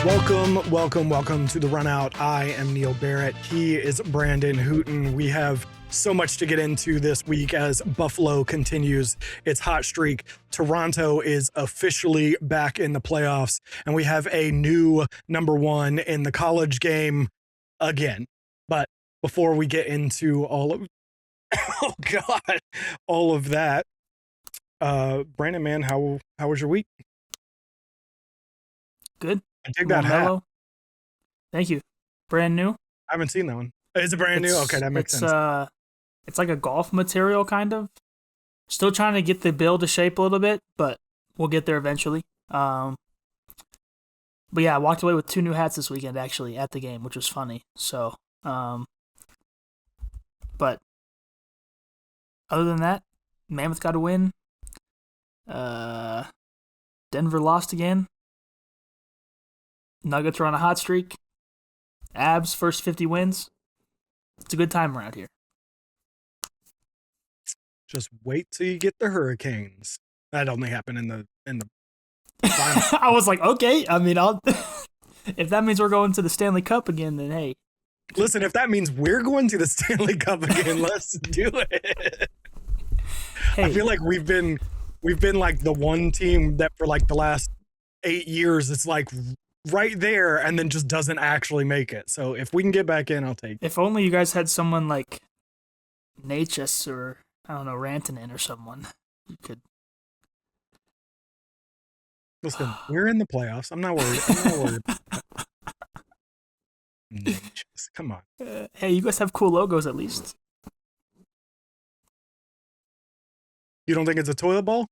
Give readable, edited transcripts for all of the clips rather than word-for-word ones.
Welcome to the Run Out. I am Neil Barrett. He is Brandon Hooten. We have so much to get into this week as Buffalo continues its hot streak. Toronto is officially back in the playoffs, and we have a new number one in the college game again. But before we get into all of that, Brandon, man, how was your week? Good. I dig that hat. Thank you. Brand new. I haven't seen that one. Is it brand new? Okay, that makes sense. It's like a golf material, kind of. Still trying to get the build to shape a little bit, but we'll get there eventually. But yeah, I walked away with 2 new hats this weekend, actually, at the game, which was funny. So, but other than that, Mammoth got a win. Denver lost again. Nuggets are on a hot streak. Abs first 50 wins. It's a good time around here. Just wait till you get the Hurricanes. That only happened in the final. I was like, okay. I mean, if that means we're going to the Stanley Cup again, then hey. Listen, if that means we're going to the Stanley Cup again, let's do it. Hey. I feel like we've been like the one team that for like the last 8 years, it's like right there and then just doesn't actually make it. So if we can get back in, I'll take it. If only you guys had someone like Natchez or, I don't know, Rantanen or someone. You could. Listen, we're in the playoffs. I'm not worried. Natchez, come on. Hey, you guys have cool logos at least. You don't think it's a toilet bowl?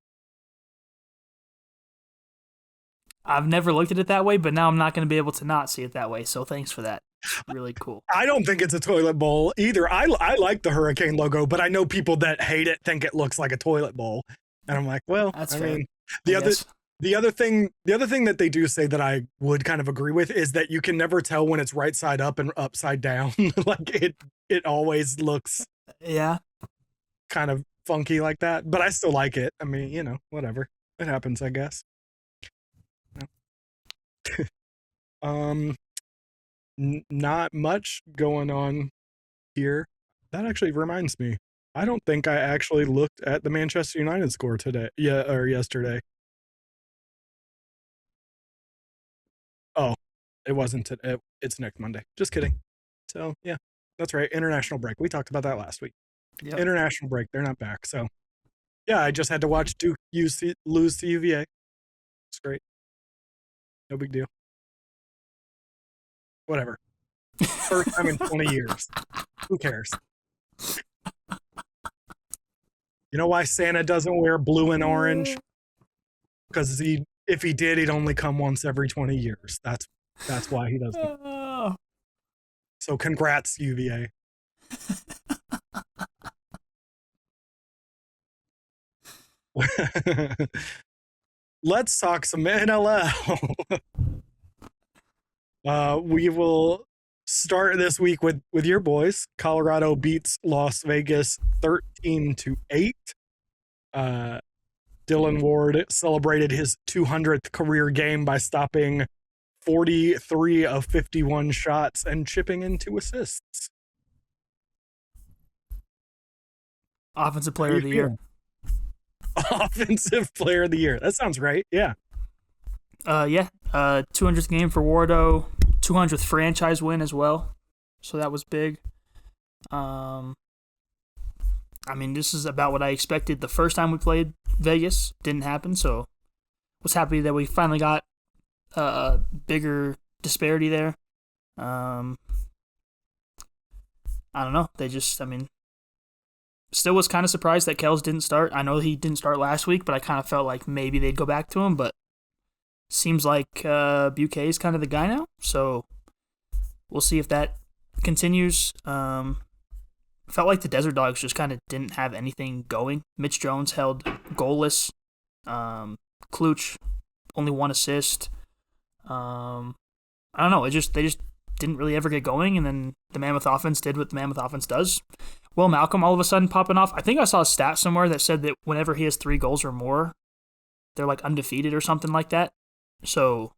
I've never looked at it that way, but now I'm not going to be able to not see it that way. So thanks for that. It's really cool. I don't think it's a toilet bowl either. I like the Hurricane logo, but I know people that hate it think it looks like a toilet bowl. And I'm like, well, that's I fair. mean, the other thing that they do say that I would kind of agree with is that you can never tell when it's right side up and upside down. Like it always looks kind of funky like that, but I still like it. I mean, whatever. It happens, I guess. Not much going on here. That actually reminds me. I don't think I actually looked at the Manchester United score today. Or yesterday. Oh, it wasn't today. It's next Monday. Just kidding. So, yeah, that's right. International break. We talked about that last week. Yep. International break. They're not back. So, yeah, I just had to watch Duke lose to UVA. It's great. No big deal. Whatever. First time in 20 years. Who cares? You know why Santa doesn't wear blue and orange? Because if he did, he'd only come once every 20 years. That's why he doesn't. So congrats, UVA. Let's talk some NLL. We will start this week with your boys. Colorado beats Las Vegas 13-8. Dylan Ward celebrated his 200th career game by stopping 43 of 51 shots and chipping in 2 assists. Offensive player of the year. Offensive player of the year. That sounds great. Yeah. 200th game for Wardo, 200th franchise win as well. So that was big. I mean, this is about what I expected the first time we played Vegas. Didn't happen, so was happy that we finally got a bigger disparity there. I don't know. Still was kind of surprised that Kells didn't start. I know he didn't start last week, but I kind of felt like maybe they'd go back to him, but seems like Buquet is kind of the guy now, so we'll see if that continues. Felt like the Desert Dogs just kind of didn't have anything going. Mitch Jones held goalless. Kluch, only 1 assist. I don't know. They just didn't really ever get going, and then the Mammoth offense did what the Mammoth offense does. Will Malcolm all of a sudden popping off. I think I saw a stat somewhere that said that whenever he has 3 goals or more, they're like undefeated or something like that. So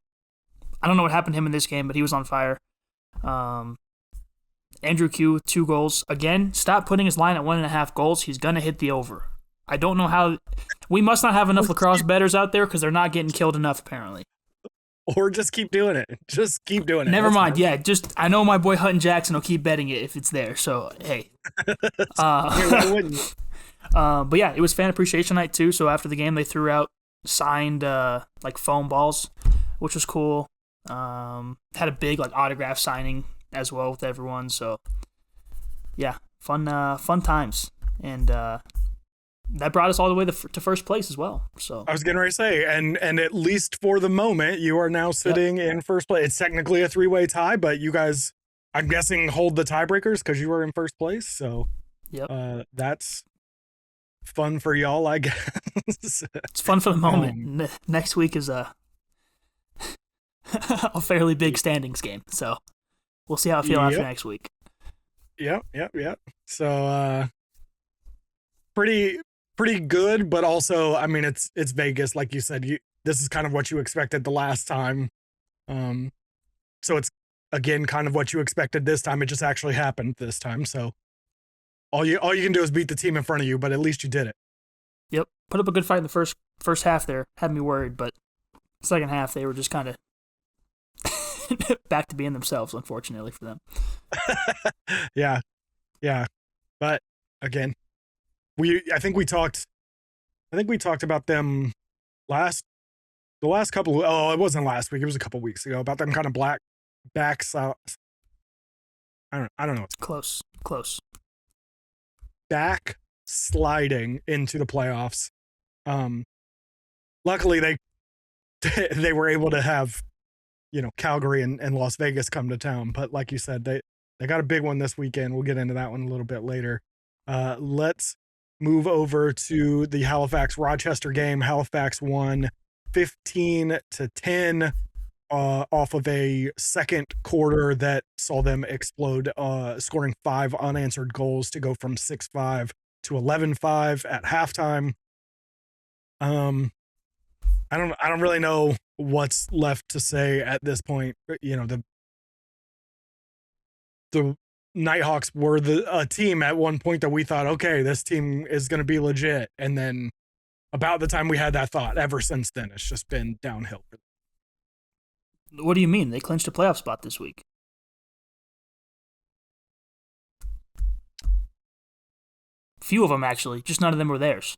I don't know what happened to him in this game, but he was on fire. Andrew Q, 2 goals. Again, stop putting his line at 1.5 goals. He's going to hit the over. I don't know how. We must not have enough lacrosse bettors out there because they're not getting killed enough, apparently. Or just keep doing it. Just keep doing it. Never mind. Yeah, I know my boy Hutton Jackson will keep betting it if it's there. So, hey. Wouldn't. But yeah, it was fan appreciation night too. So after the game, they threw out signed like foam balls, which was cool. Had a big like autograph signing as well with everyone. So yeah, fun times, and that brought us all the way to first place as well. So I was getting ready to say, and at least for the moment, you are now sitting in first place. It's technically a 3-way tie, but you guys, I'm guessing, hold the tiebreakers because you were in first place. So that's fun for y'all, I guess. It's fun for the moment. Next week is a fairly big standings game, so we'll see how I feel after next week. Yep. So pretty good, but also, I mean, it's Vegas, like you said. This is kind of what you expected the last time, so it's again kind of what you expected this time. It just actually happened this time. So all you can do is beat the team in front of you, but at least you did it. Yep, put up a good fight in the first half. There had me worried, but second half they were just kind of back to being themselves, unfortunately for them. Yeah, but again, I think we talked about them the last couple it wasn't last week, it was a couple weeks ago, about them kind of backs out. I don't know. Close. Back sliding into the playoffs. Luckily they were able to have, Calgary and Las Vegas come to town, but like you said, they got a big one this weekend. We'll get into that one a little bit later. Let's move over to the Halifax Rochester game. Halifax won 15-10 off of a second quarter that saw them explode, scoring 5 unanswered goals to go from 6-5 to 11-5 at halftime. I don't really know what's left to say at this point. The Nighthawks were a team at one point that we thought, okay, this team is going to be legit. And then about the time we had that thought, ever since then, it's just been downhill. What do you mean? They clinched a playoff spot this week. Few of them, actually. Just none of them were theirs.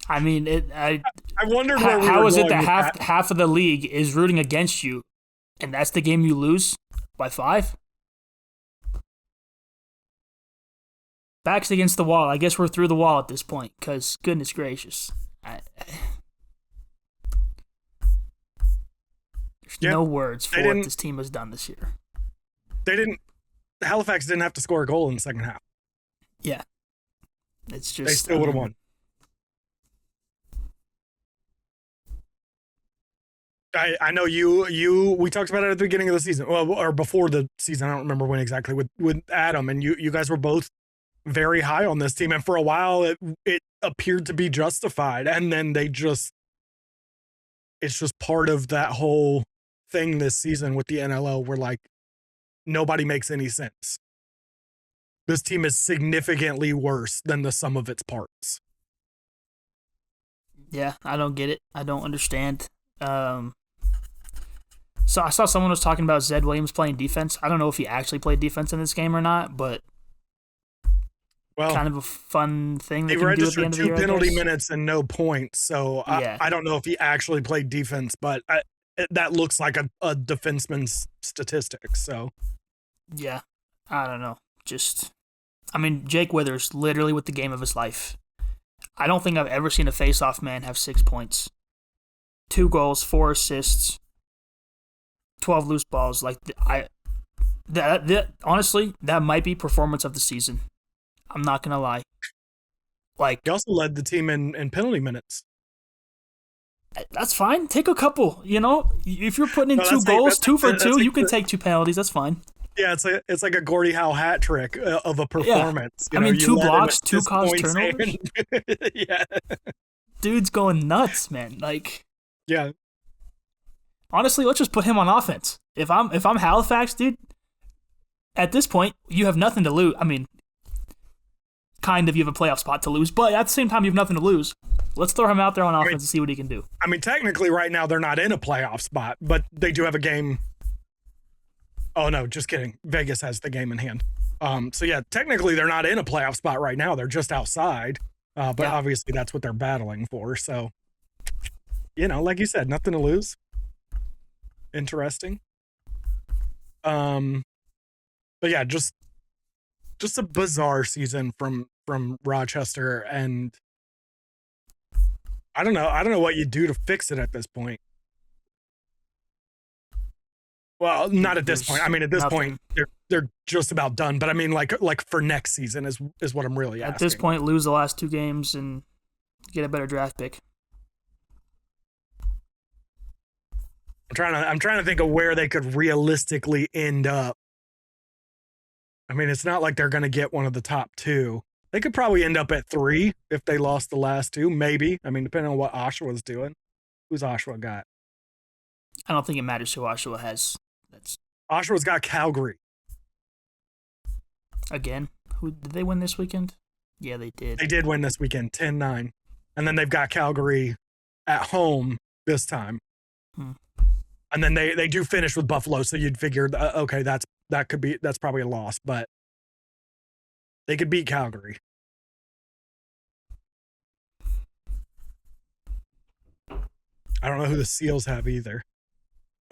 I mean, I wondered where how is it that half of the league is rooting against you, and that's the game you lose by 5? Backs against the wall. I guess we're through the wall at this point, because goodness gracious. There's no words for what this team has done this year. Halifax didn't have to score a goal in the second half. Yeah. It's just... They still would have won. I know we talked about it at the beginning of the season, or before the season. I don't remember when exactly, with Adam, and you guys were both very high on this team, and for a while it appeared to be justified, and then it's just part of that whole thing this season with the NLL where like nobody makes any sense. This team is significantly worse than the sum of its parts. Yeah, I don't get it. I don't understand. So I saw someone was talking about Zed Williams playing defense. I don't know if he actually played defense in this game or not, but kind of a fun thing they can do at the end of the year. 2 penalty minutes and no points, so yeah. I don't know if he actually played defense, but that looks like a defenseman's statistic. So yeah, I don't know. Jake Withers literally with the game of his life. I don't think I've ever seen a face-off man have 6 points, 2 goals, 4 assists, 12 loose balls. Like honestly, that might be performance of the season. I'm not gonna lie. Like, he also led the team in penalty minutes. That's fine. Take a couple. If you're putting in 2 goals, 2 for 2, you can take 2 penalties. That's fine. Yeah, it's like a Gordie Howe hat trick of a performance. Yeah. 2 blocks, 2 caused turnovers. Yeah. dude's going nuts, man. Like, Yeah. honestly, let's just put him on offense. If I'm Halifax, dude, at this point, you have nothing to lose. I mean, kind of you have a playoff spot to lose, but at the same time, you have nothing to lose. Let's throw him out there on offense and see what he can do. I mean, technically right now they're not in a playoff spot, but they do have a game. Oh, no, just kidding. Vegas has the game in hand. So, yeah, technically they're not in a playoff spot right now. They're just outside. But obviously that's what they're battling for. So, like you said, nothing to lose. Interesting. But yeah, just a bizarre season from Rochester, and I don't know what you do to fix it at this point. Well, not at this point. I mean, at this point, they're just about done. But I mean, like for next season is what I'm really asking. At this point, lose the last 2 games and get a better draft pick. I'm trying to think of where they could realistically end up. I mean, it's not like they're going to get one of the top 2. They could probably end up at 3 if they lost the last 2, maybe. I mean, depending on what Oshawa's doing. Who's Oshawa got? I don't think it matters who Oshawa has. Oshawa's got Calgary. Again, who did they win this weekend? Yeah, they did. They did win this weekend, 10-9. And then they've got Calgary at home this time. And then they do finish with Buffalo, so you'd figure, okay, that's probably a loss, but they could beat Calgary. I don't know who the Seals have either.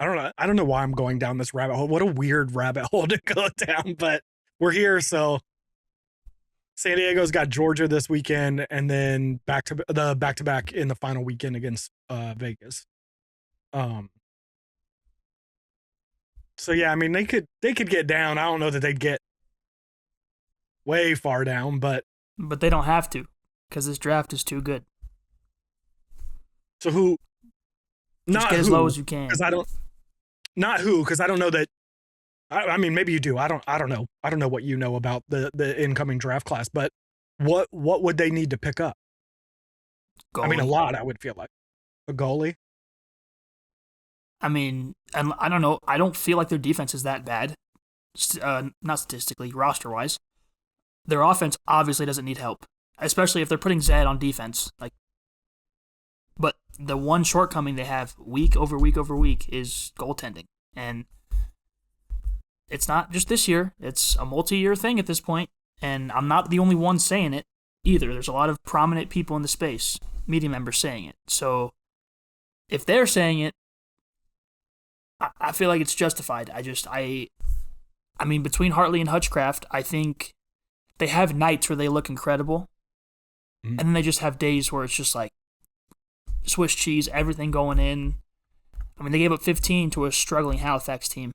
I don't know why I'm going down this rabbit hole. What a weird rabbit hole to go down, but we're here. So San Diego's got Georgia this weekend, and then back to back in the final weekend against Vegas. So yeah, I mean they could get down. I don't know that they'd get way far down, but they don't have to, because this draft is too good. So who? Just not get who, as low as you can. Because I don't. Not who, because I don't know that. I mean, maybe you do. I don't know. I don't know what you know about the incoming draft class, but what would they need to pick up? Goalie. I mean, a lot. I would feel like a goalie. I mean, and I don't know. I don't feel like their defense is that bad. Not statistically, roster wise. Their offense obviously doesn't need help, especially if they're putting Zed on defense. But the one shortcoming they have week over week over week is goaltending. And it's not just this year. It's a multi-year thing at this point. And I'm not the only one saying it either. There's a lot of prominent people in the space, media members saying it. So if they're saying it, I feel like it's justified. I mean, between Hartley and Hutchcraft, I think they have nights where they look incredible. And then they just have days where it's just like Swiss cheese, everything going in. I mean, they gave up 15 to a struggling Halifax team.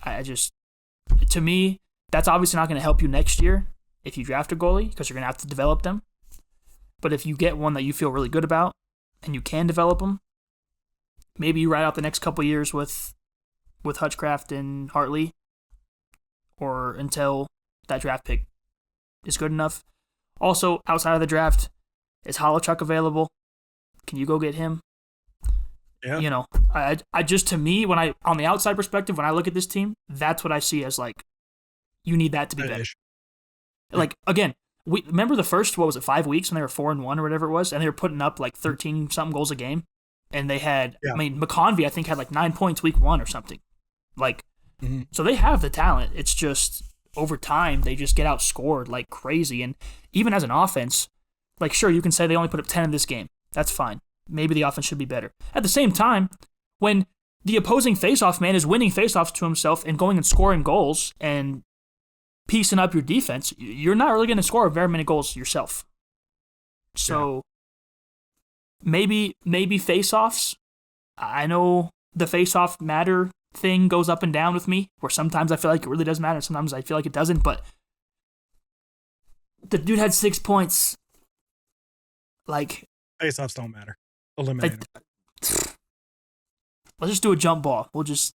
To me, that's obviously not going to help you next year if you draft a goalie, because you're going to have to develop them. But if you get one that you feel really good about and you can develop them, maybe you ride out the next couple years with Hutchcraft and Hartley, or until that draft pick is good enough. Also, outside of the draft, is Holochuk available? Can you go get him? Yeah. I just, to me, on the outside perspective, when I look at this team, that's what I see as like, you need that to be better. Like, again, remember the first, 5 weeks when they were 4-1 or whatever it was, and they were putting up like 13 something goals a game, and they had, I mean, McConvey I think had like 9 points week 1 or something. Like, so they have the talent. It's just over time they just get outscored like crazy, and even as an offense, like, sure, you can say they only put up 10 in this game. That's fine. Maybe the offense should be better. At the same time, when the opposing faceoff man is winning faceoffs to himself and going and scoring goals and piecing up your defense, you're not really going to score very many goals yourself. So maybe faceoffs. I know the faceoff matter thing goes up and down with me, where sometimes I feel like it really does matter, sometimes I feel like it doesn't, but the dude had 6 points. Like, faceoffs don't matter. Eliminate them. Let's just do a jump ball. We'll just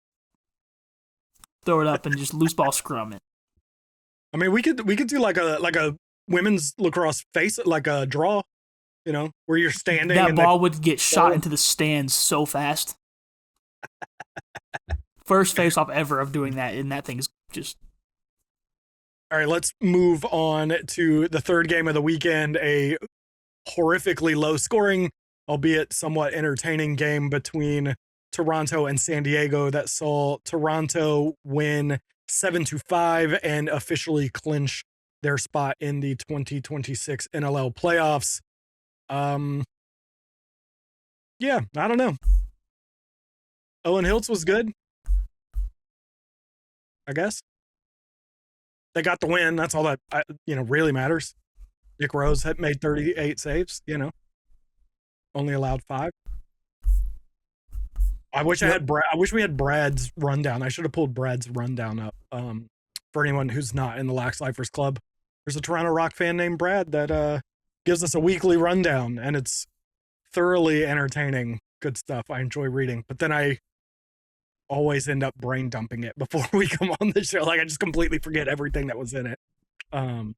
throw it up and just loose ball scrum it. I mean, we could do like a women's lacrosse like a draw. where you're standing. That and ball would get shot into the stands so fast. First face-off ever of doing that, and that thing is just... All right, let's move on to the third game of the weekend, a horrifically low-scoring, albeit somewhat entertaining game between Toronto and San Diego that saw Toronto win 7-5 and officially clinch their spot in the 2026 NLL playoffs. Yeah, I don't know. Owen Hiltz was good, I guess. They got the win. That's all that really matters. Nick Rose had made 38 saves. Only allowed 5. I wish I wish we had Brad's rundown. I should have pulled Brad's rundown up. For anyone who's not in the Lax Lifers Club, there's a Toronto Rock fan named Brad that gives us a weekly rundown, and it's thoroughly entertaining. Good stuff. I enjoy reading, but then I always end up brain dumping it before we come on the show. Like I just completely forget everything that was in it. I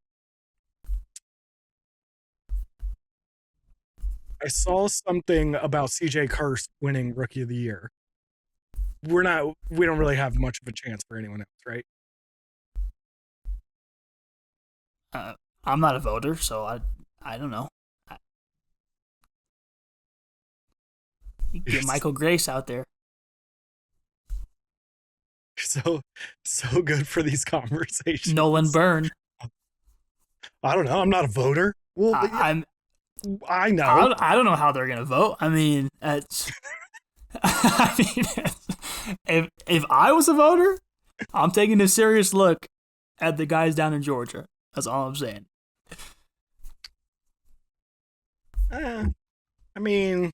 saw something about CJ Kirst winning Rookie of the Year. We don't really have much of a chance for anyone else, right? I'm not a voter, so I don't know. You get Michael Grace out there. So good for these conversations. Nolan Byrne. I don't know. I'm not a voter. Well, I know. I don't know how they're gonna vote. I mean, it's. If I was a voter, I'm taking a serious look at the guys down in Georgia. That's all I'm saying. I mean,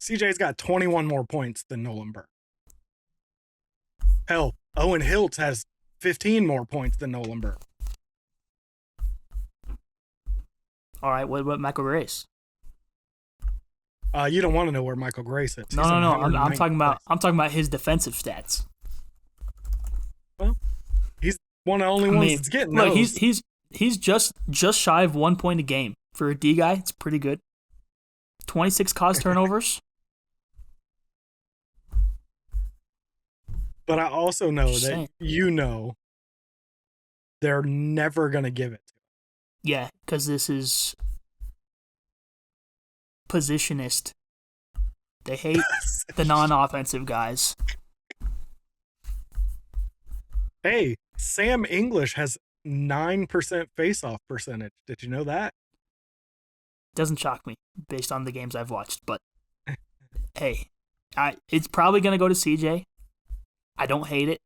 CJ's got 21 more points than Nolan Byrne. Hell, Owen Hiltz has 15 more points than Nolan Byrne. All right, what about Michael Grace? You don't want to know where Michael Grace is. No. I'm talking about his defensive stats. Well, he's one of the only ones that's getting those. He's just shy of 1 point a game for a D guy. It's pretty good. 26 caused turnovers. But I also know that they're never gonna give it to him. Yeah, because this is positionist. They hate the non-offensive guys. Hey, Sam English has 9% face-off percentage. Did you know that? Doesn't shock me based on the games I've watched, but hey, it's probably going to go to CJ. I don't hate it.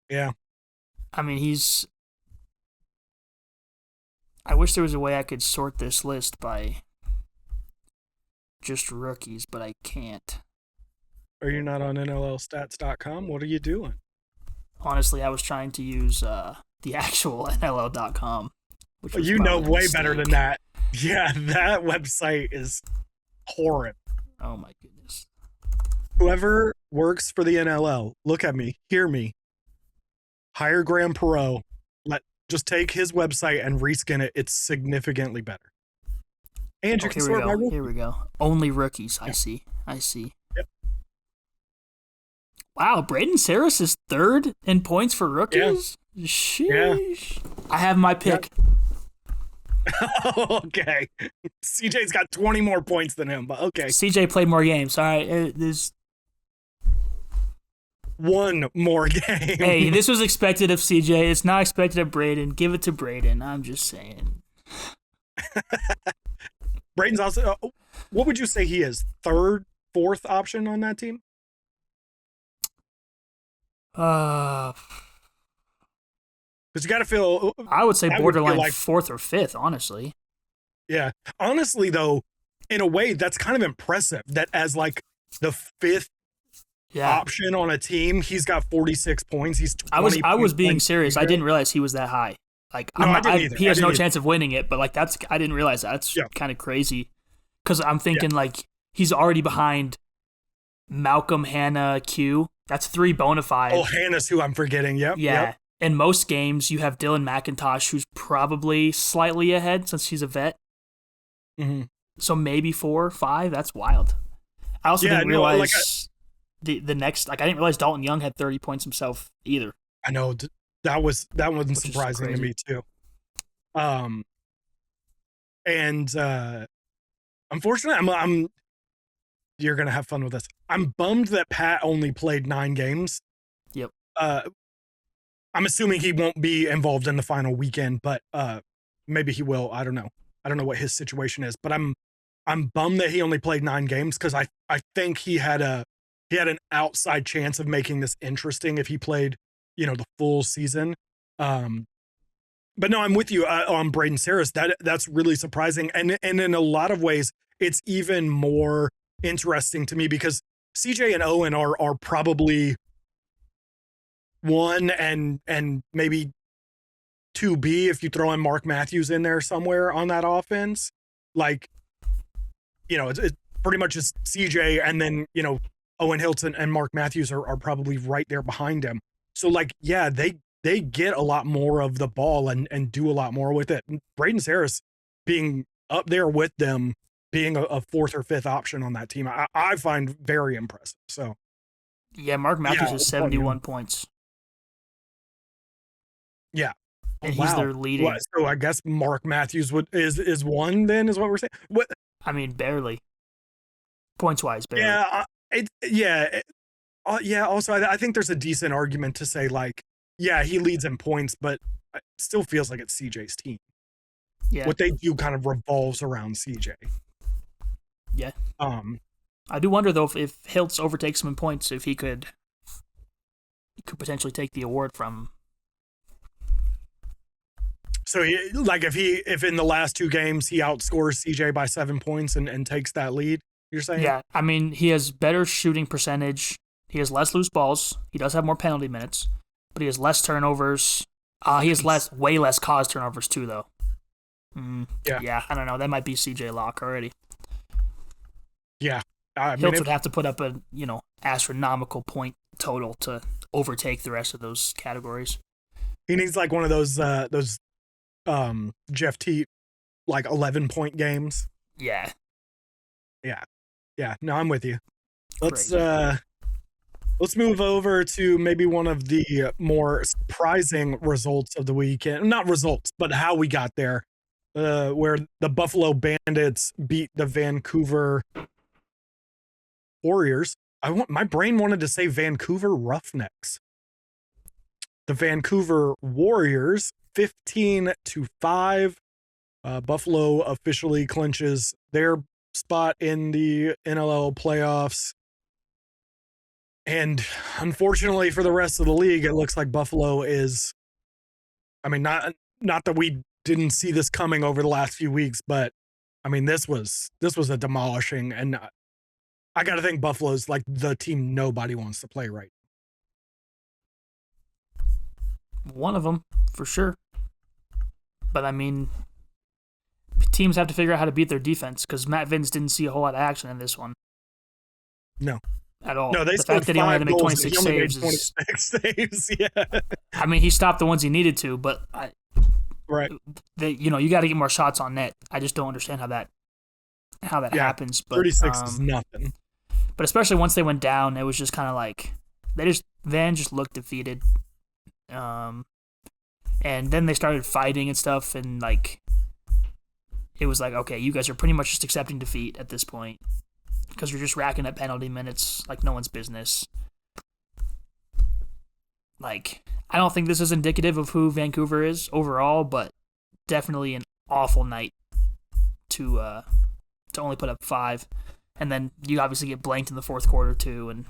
Yeah. I mean, I wish there was a way I could sort this list by just rookies, but I can't. Are you not on NLLstats.com? What are you doing? Honestly, I was trying to use the actual NLL.com. Which was way better than that. Yeah, that website is horrid. Oh my goodness. Whoever works for the NLL, look at me, hear me. Hire Graham Perot. Just take his website and reskin it. It's significantly better. And you can sort by rookie. Here we go. Only rookies. I see. Yep. Wow, Braden Serres is third in points for rookies? Yeah. Sheesh. Yeah. I have my pick. Yeah. Okay. CJ's got 20 more points than him, but okay. CJ played more games. All right. There's one more game. Hey, this was expected of CJ. It's not expected of Braden. Give it to Braden. I'm just saying. Braden's also, what would you say he is? Third, fourth option on that team? Because you got to feel. I would say borderline like fourth or fifth, honestly. Yeah. Honestly, though, in a way, that's kind of impressive that as like the fifth option on a team, he's got 46 points. He's 20 I was being serious. I didn't realize he was that high. Like, he has no chance of winning it, but like I didn't realize that. That's kind of crazy. Because I'm thinking like he's already behind Malcolm, Hannah, Q, That's 3 bona fide. Oh, Hannes, who I'm forgetting. Yep. Yeah. Yep. In most games, you have Dylan McIntosh, who's probably slightly ahead since he's a vet. Mm-hmm. So maybe 4 or 5. That's wild. I also didn't realize the next. Like, I didn't realize Dalton Young had 30 points himself either. I know that wasn't surprising to me too. Unfortunately, I'm. You're gonna have fun with this. I'm bummed that Pat only played 9 games. Yep. I'm assuming he won't be involved in the final weekend, but maybe he will. I don't know. I don't know what his situation is, but I'm bummed that he only played 9 games because I think he had an outside chance of making this interesting if he played, the full season. But no, I'm with you on Braden Serres. That's really surprising, and in a lot of ways, it's even more interesting to me because CJ and Owen are probably 1 and maybe 2B if you throw in Mark Matthews in there somewhere on that offense. Like, it's pretty much just CJ and then, Owen Hiltz and Mark Matthews are probably right there behind him. So like, yeah, they get a lot more of the ball and do a lot more with it. Braden Serres being up there with them, being a 4th or 5th option on that team, I find very impressive. So yeah, Mark Matthews has 71 points. Yeah. And he's their leading. So I guess Mark Matthews is 1 then, is what we're saying. What? I mean, barely. Points wise, barely. Yeah. Also, I think there's a decent argument to say like, yeah, he leads in points, but it still feels like it's CJ's team. Yeah. What they do kind of revolves around CJ. Yeah. I do wonder though if Hiltz overtakes him in points, if he could potentially take the award from him. So if in the last 2 games he outscores CJ by 7 points and takes that lead, you're saying? Yeah, I mean, he has better shooting percentage. He has less loose balls. He does have more penalty minutes, but he has less turnovers. He has way less caused turnovers too, though. Yeah, I don't know. That might be CJ Locke already. Yeah, Hiltz would have to put up a astronomical point total to overtake the rest of those categories. He needs like one of those Jeff Teat like 11-point games. Yeah. No, I'm with you. Let's move over to maybe one of the more surprising results of the weekend. Not results, but how we got there. Where the Buffalo Bandits beat the Vancouver Warriors. My brain wanted to say Vancouver Roughnecks. The Vancouver Warriors 15-5. Buffalo officially clinches their spot in the NLL playoffs. And unfortunately for the rest of the league, it looks like Buffalo is, I mean, not that we didn't see this coming over the last few weeks, but I mean, this was a demolishing, and I got to think Buffalo's like the team nobody wants to play right. One of them, for sure. But I mean, teams have to figure out how to beat their defense because Matt Vince didn't see a whole lot of action in this one. No. At all. No, the fact that he only had to make 26 saves. 26 saves, yeah. I mean, he stopped the ones he needed to, but right. You got to get more shots on net. I just don't understand how that happens. But 36 is nothing. But especially once they went down, it was just kind of like Van just looked defeated. And then they started fighting and stuff, and like it was like, okay, you guys are pretty much just accepting defeat at this point because you're just racking up penalty minutes like no one's business. Like, I don't think this is indicative of who Vancouver is overall, but definitely an awful night to only put up 5, and then you obviously get blanked in the fourth quarter too, and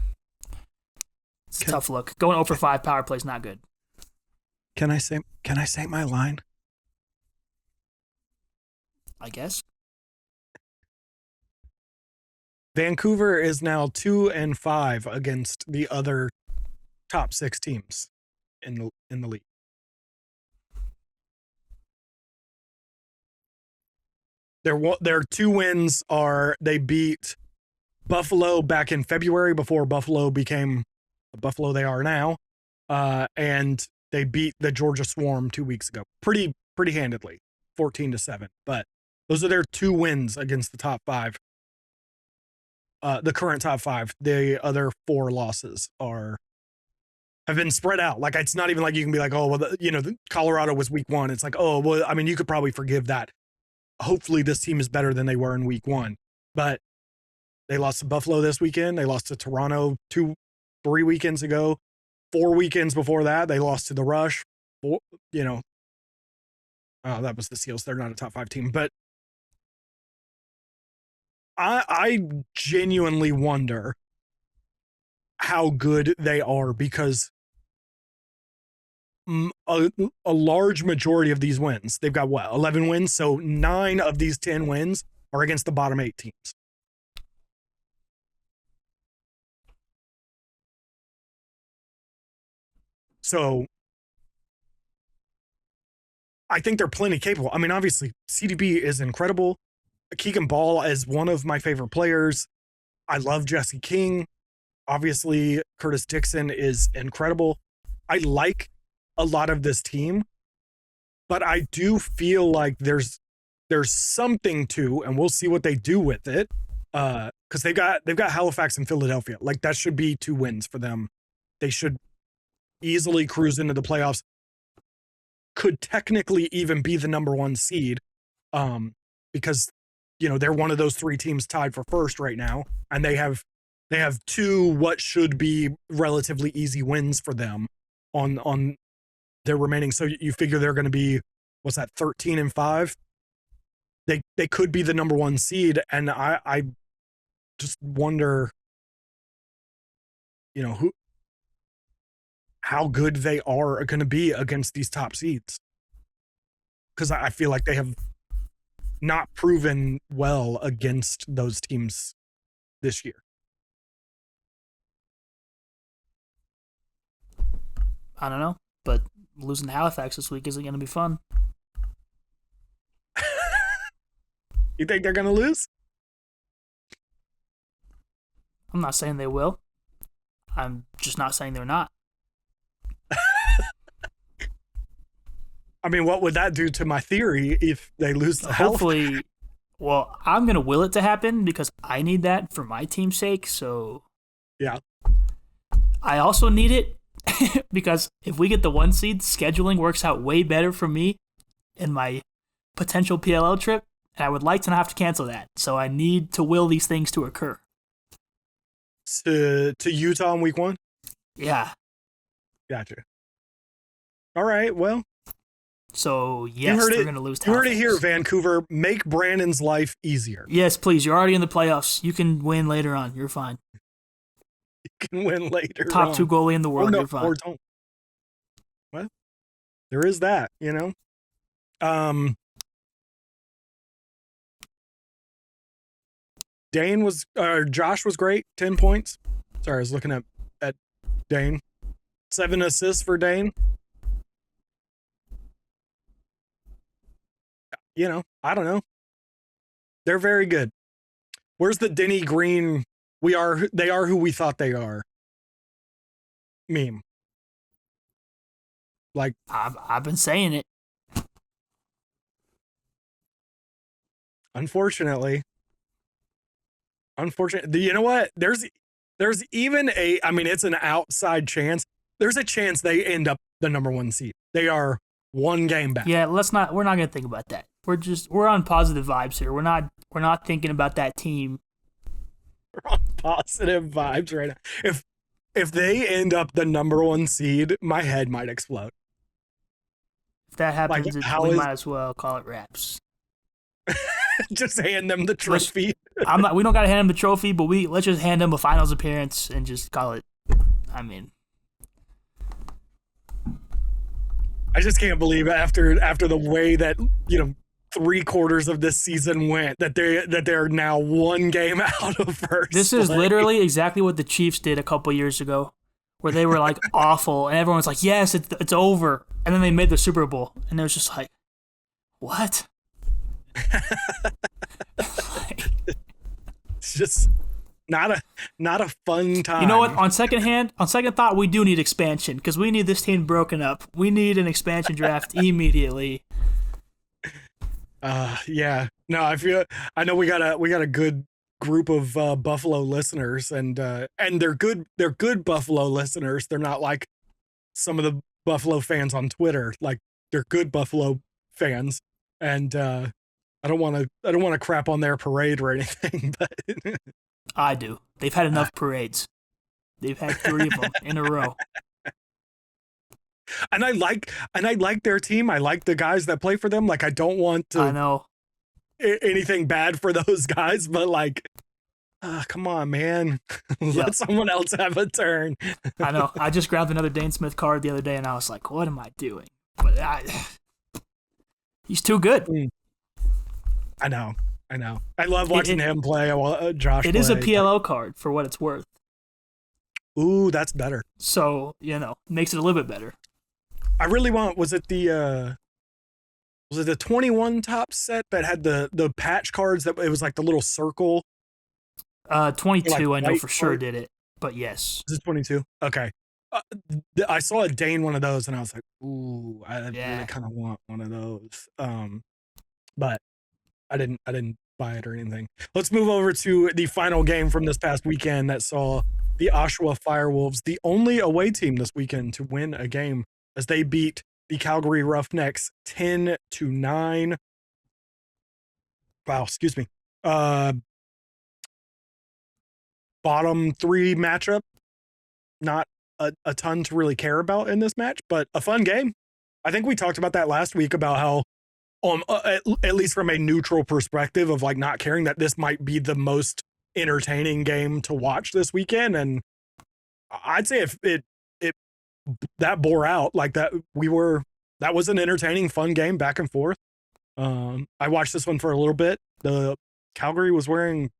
it's a tough look. Going 0 for 5 power play is not good. Can I say my line? I guess. Vancouver is now 2-5 against the other top 6 teams in the league. Their 2 wins are they beat Buffalo back in February before Buffalo became the Buffalo they are now. And they beat the Georgia Swarm 2 weeks ago. Pretty handedly, 14-7. But those are their 2 wins against the top 5. The current top 5. The other 4 losses have been spread out. Like, it's not even like you can be like, oh, well, Colorado was week 1. It's like, oh, well, I mean, you could probably forgive that. Hopefully this team is better than they were in week 1. But they lost to Buffalo this weekend. They lost to Toronto 3 weekends ago. 4 weekends before that, they lost to the Rush. Oh, that was the Seals. They're not a top 5 team. But I genuinely wonder how good they are, because a large majority of these wins, they've got 11 wins, so 9 of these 10 wins are against the bottom 8 teams. So I think they're plenty capable. I mean, obviously CDB is incredible. Keegan Ball is one of my favorite players. I love Jesse King. Obviously Curtis Dixon is incredible. I like a lot of this team, but I do feel like there's something to, and we'll see what they do with it. Because they've got Halifax and Philadelphia. Like, that should be 2 wins for them. They should easily cruise into the playoffs. Could technically even be the number 1 seed, because they're one of those 3 teams tied for first right now, and they have 2 what should be relatively easy wins for them on their remaining. So you figure they're going to be, 13-5. They could be the number 1 seed, and I just wonder, how good they are going to be against these top seeds, because I feel like they have not proven well against those teams this year. I don't know, but losing to Halifax this week isn't going to be fun. You think they're going to lose? I'm not saying they will. I'm just not saying they're not. I mean, what would that do to my theory if they lose to Hopefully, Halifax? well, I'm going to will it to happen because I need that for my team's sake, so... Yeah. I also need it because if we get the 1 seed, scheduling works out way better for me in my potential PLL trip, and I would like to not have to cancel that. So I need to will these things to occur. To Utah in week 1? Yeah. Gotcha. All right, well. So, yes, they're going to lose to You heard it here, Vancouver. Make Brandon's life easier. Yes, please. You're already in the playoffs. You can win later on. You're fine. You can win later Top on. 2 goalie in the world. You're fine. Or don't. Well, there is that, Josh was great, 10 points. Sorry, I was looking at Dane. 7 assists for Dane. I don't know. They're very good. Where's the Denny Green, they are who we thought they are meme? Like, I've been saying it. Unfortunately, you know what? There's even it's an outside chance. There's a chance they end up the number 1 seed. They are 1 game back. Yeah, we're not going to think about that. We're on positive vibes here. We're not thinking about that team. We're on positive vibes right now. If they end up the number 1 seed, my head might explode. If that happens, we might as well call it wraps. Just hand them the trophy. We don't got to hand them the trophy, but let's just hand them a finals appearance and just call it. I mean, I just can't believe after the way that 3/4 of this season went that they're now 1 game out of first. This is literally exactly what the Chiefs did a couple years ago, where they were like awful, and everyone's like, "Yes, it's over," and then they made the Super Bowl, and it was just like, "What?" It's just not a fun time. You know what? On second thought, we do need expansion because we need this team broken up. We need an expansion draft immediately. Yeah. No, I know we got a good group of Buffalo listeners, and they're good Buffalo listeners. They're not like some of the Buffalo fans on Twitter. Like, they're good Buffalo fans, and I don't want to crap on their parade or anything, but I do. They've had enough parades. They've had 3 of them in a row. And I like their team. I like the guys that play for them. Like, I don't want to I know anything bad for those guys, but like, come on, man. Let someone else have a turn. I know. I just grabbed another Dane Smith card the other day, and I was like, what am I doing? But he's too good. I know. I love watching him play. Josh It play. is a PLO card for what it's worth. Ooh, that's better. So, makes it a little bit better. I really want, was it the 21 top set that had the patch cards that it was like the little circle? 22, like I know for sure card? did it, but yes. Is it 22? Okay. I saw a Dane one of those, and I was like, ooh, I really kind of want one of those. But I didn't buy it or anything. Let's move over to the final game from this past weekend that saw the Oshawa Firewolves, the only away team this weekend to win a game, as they beat the Calgary Roughnecks 10-9. Wow, excuse me. Bottom 3 matchup. Not a ton to really care about in this match, but a fun game. I think we talked about that last week about how, at least from a neutral perspective of like not caring, that this might be the most entertaining game to watch this weekend. And I'd say if it that bore out like that, that was an entertaining, fun game back and forth. I watched this one for a little bit. The Calgary was wearing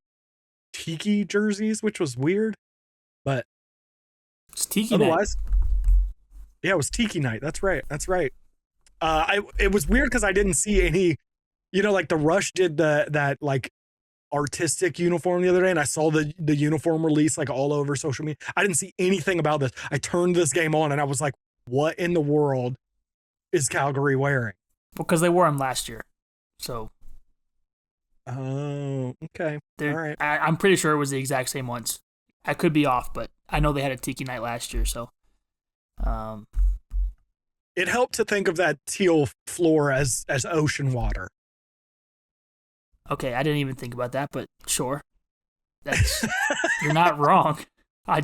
Tiki jerseys, which was weird, but it's Tiki otherwise, night. Yeah, it was Tiki night. That's right. It was weird because I didn't see any, like the Rush did that like artistic uniform the other day, and I saw the uniform release like all over social media. I didn't see anything about this. I turned this game on and I was like, what in the world is Calgary wearing? Because they wore them last year. So. Oh, okay. All right. I'm pretty sure it was the exact same ones. I could be off, but I know they had a Tiki night last year, so. It helped to think of that teal floor as ocean water. Okay, I didn't even think about that, but sure. You're not wrong. I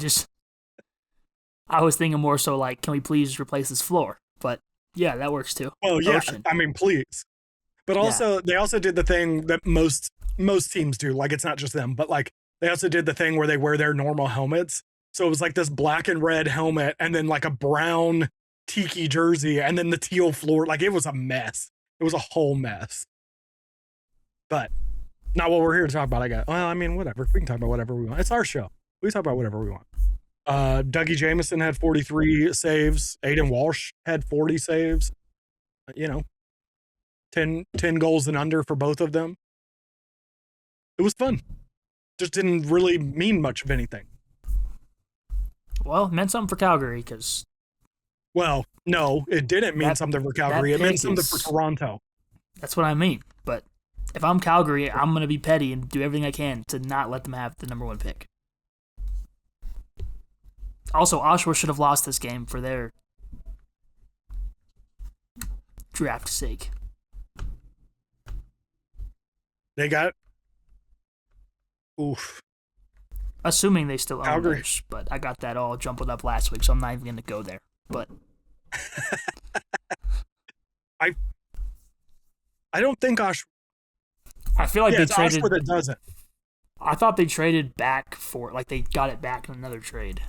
was thinking more so like, can we please replace this floor? But yeah, that works too. Well, yeah, Ocean. I mean, please. But also, they also did the thing that most teams do. Like, it's not just them, but like they also did the thing where they wear their normal helmets. So it was like this black and red helmet, and then like a brown Tiki jersey, and then the teal floor. Like, it was a mess. It was a whole mess. But not what we're here to talk about. Whatever. We can talk about whatever we want. It's our show. We talk about whatever we want. Dougie Jamieson had 43 saves. Aiden Walsh had 40 saves. 10 goals and under for both of them. It was fun. Just didn't really mean much of anything. Well, it meant something for Calgary because. Well, no, it didn't mean something for Calgary. It meant something for Toronto. That's what I mean. But if I'm Calgary, I'm going to be petty and do everything I can to not let them have the number 1 pick. Also, Oshawa should have lost this game for their draft sake. They got. Oof. Assuming they still own theirs, but I got that all jumbled up last week, so I'm not even going to go there. But I don't think I feel like they traded. Oshawa that doesn't. I thought they traded back for like they got it back in another trade.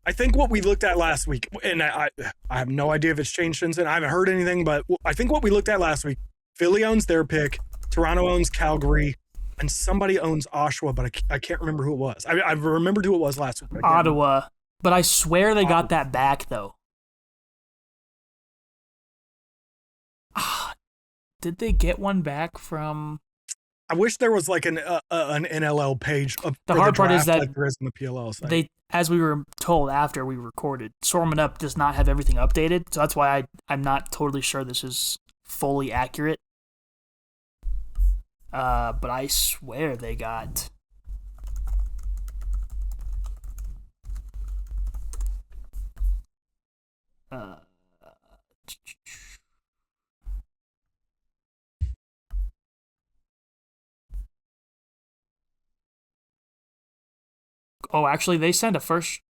I think what we looked at last week, and I have no idea if it's changed since then. I haven't heard anything, but I think what we looked at last week, Philly owns their pick, Toronto owns Calgary, and somebody owns Oshawa, but I can't remember who it was. I remembered who it was last week. Ottawa, but I swear they got that back though. Did they get one back from? I wish there was like an NLL page The for hard part is draft that like there is in the PLL site. they, as we were told after we recorded, Storm It Up does not have everything updated, so that's why I'm not totally sure this is fully accurate. But I swear they got. Oh, actually, they sent a first.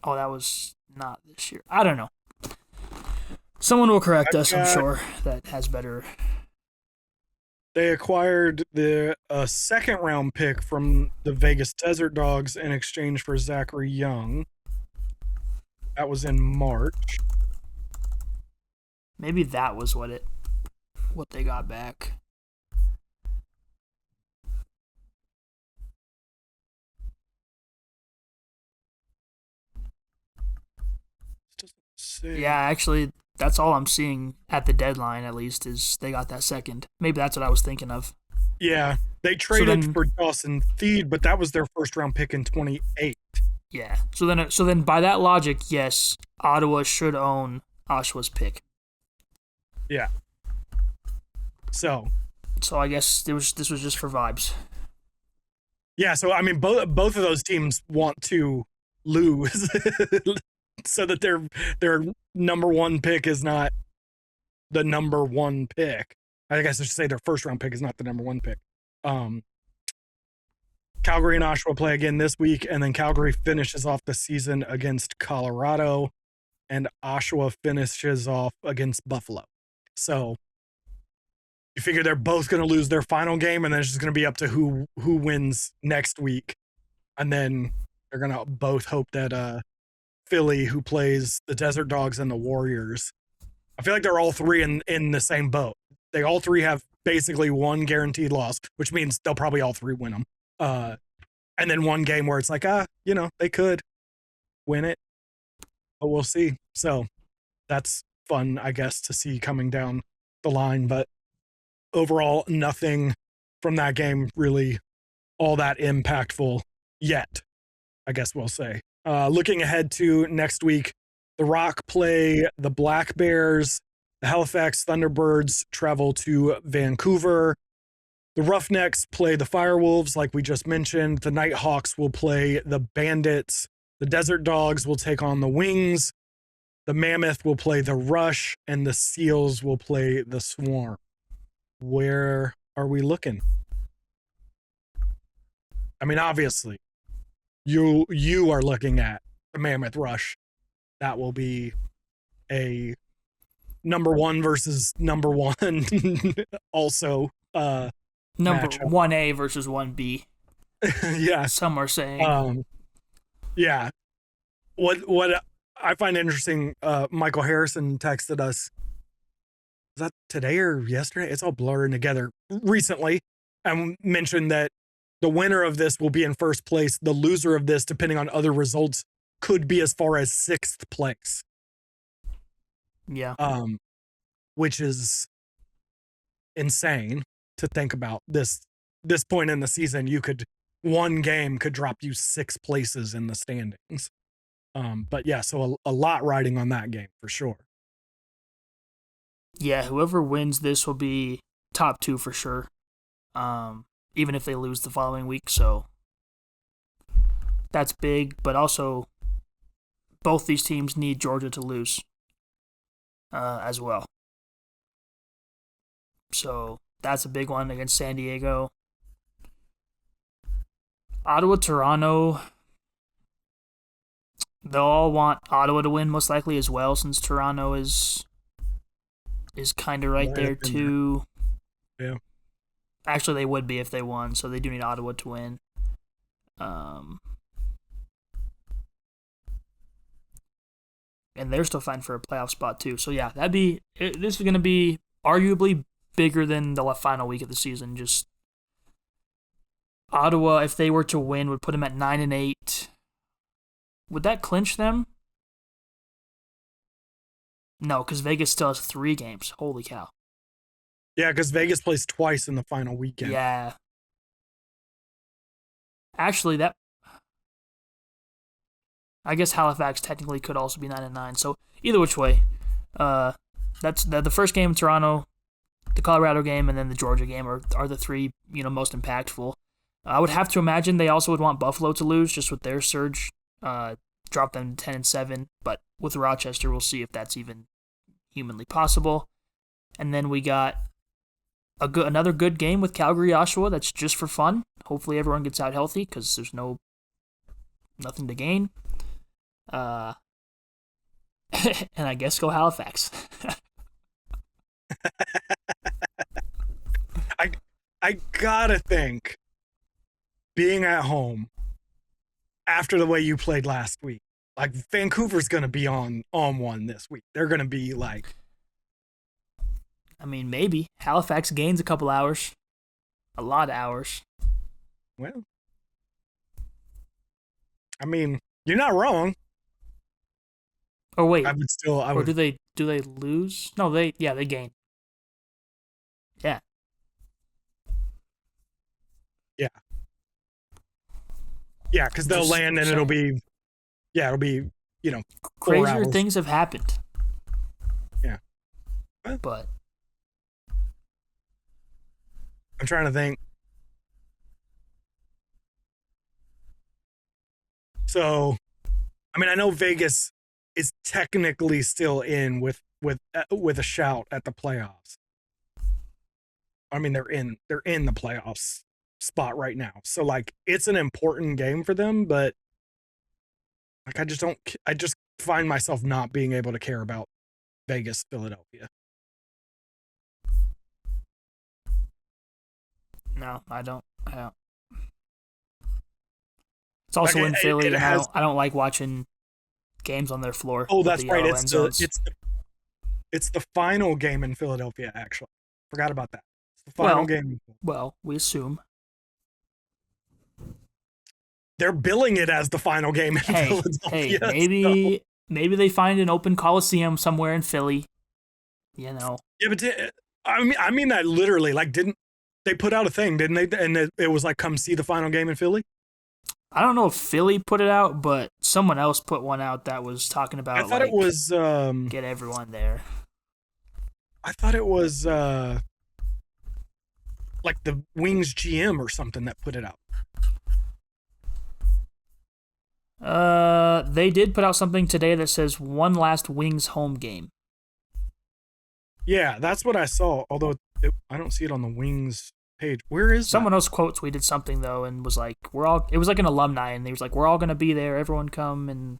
Oh, that was not this year. I don't know. Someone will correct us, I'm sure, that has better. They acquired the second round pick from the Vegas Desert Dogs in exchange for Zachary Young. That was in March. Maybe that was what they got back. Yeah, actually, that's all I'm seeing at the deadline, at least, is they got that second. Maybe that's what I was thinking of. Yeah, they traded for Dawson Thied, but that was their first round pick in 28. Yeah, so then by that logic, yes, Ottawa should own Oshawa's pick. Yeah. So I guess this was just for vibes. Yeah, so I mean, both of those teams want to lose so that their number one pick is not the number one pick. I guess I should say their first round pick is not the number one pick. Calgary and Oshawa play again this week, and then Calgary finishes off the season against Colorado, and Oshawa finishes off against Buffalo. So you figure they're both going to lose their final game, and then it's just going to be up to who wins next week. And then they're going to both hope that Philly, who plays the Desert Dogs and the Warriors, I feel like they're all three in the same boat. They all three have basically one guaranteed loss, which means they'll probably all three win them. And then one game where it's like, they could win it, but we'll see. So that's fun, I guess, to see coming down the line. But overall, nothing from that game really all that impactful yet, I guess we'll say. Looking ahead to next week, the Rock play the Black Bears. The Halifax Thunderbirds travel to Vancouver. The Roughnecks play the Firewolves, like we just mentioned. The Nighthawks will play the Bandits. The Desert Dogs will take on the Wings. The Mammoth will play the Rush, and the Seals will play the Swarm. Where are we looking? I mean, obviously, you are looking at the Mammoth Rush. That will be a number one versus number one. Also, number matchup. 1A versus 1B. Yeah, some are saying. Yeah. What I find interesting, Michael Harrison texted us. Was that today or yesterday? It's all blurring together. Recently, and mentioned that the winner of this will be in first place. The loser of this, depending on other results, could be as far as 6th place. Yeah. Which is insane to think about. This point in the season, one game could drop you 6 places in the standings. But yeah, so a lot riding on that game for sure. Yeah, whoever wins this will be top 2 for sure. Even if they lose the following week, so that's big. But also, both these teams need Georgia to lose as well. So that's a big one against San Diego. Ottawa, Toronto, they'll all want Ottawa to win most likely as well, since Toronto is kind of right there too. Yeah. Actually, they would be if they won, so they do need Ottawa to win. And they're still fighting for a playoff spot too. So yeah, this is going to be arguably bigger than the final week of the season. Just Ottawa, if they were to win, would put them at 9-8. Would that clinch them? No, because Vegas still has 3 games. Holy cow. Yeah, because Vegas plays twice in the final weekend. Yeah. Actually, I guess Halifax technically could also be 9-9. So either which way, that's the first game in Toronto, the Colorado game, and then the Georgia game are the three most impactful. I would have to imagine they also would want Buffalo to lose just with their surge, drop them to 10-7. But with Rochester, we'll see if that's even humanly possible. And then we got another good game with Calgary Oshawa. That's just for fun. Hopefully everyone gets out healthy because there's nothing to gain. And I guess go Halifax. I gotta think, being at home after the way you played last week, like Vancouver's gonna be on one this week. They're gonna be like, I mean, maybe Halifax gains a couple hours, a lot of hours. Well, I mean, you're not wrong. Or wait, or do they lose? No, they gain. Yeah. Yeah, because they'll land and it'll be 4 crazier hours. Things have happened. Yeah. But I'm trying to think. So, I mean, I know Vegas is technically still in with a shout at the playoffs. I mean, they're in the playoffs spot right now. So like it's an important game for them, but like I just find myself not being able to care about Vegas, Philadelphia. No, I don't. It's also in Philly, and I don't like watching games on their floor. Oh, that's right. It's the final game in Philadelphia, actually. Forgot about that. It's the final game. Well, we assume. They're billing it as the final game in Philadelphia. Hey, maybe they find an open coliseum somewhere in Philly. Yeah, but I mean that literally. Like, didn't they put out a thing? Didn't they? And it was like, come see the final game in Philly. I don't know if Philly put it out, but someone else put one out that was talking about. I thought it was get everyone there. I thought it was like the Wings GM or something that put it out. They did put out something today that says one last Wings home game. Yeah, that's what I saw. Although I don't see it on the Wings page. Where is someone else quote tweeted something though and was like, it was like an alumni and he was like, we're all gonna be there, everyone come and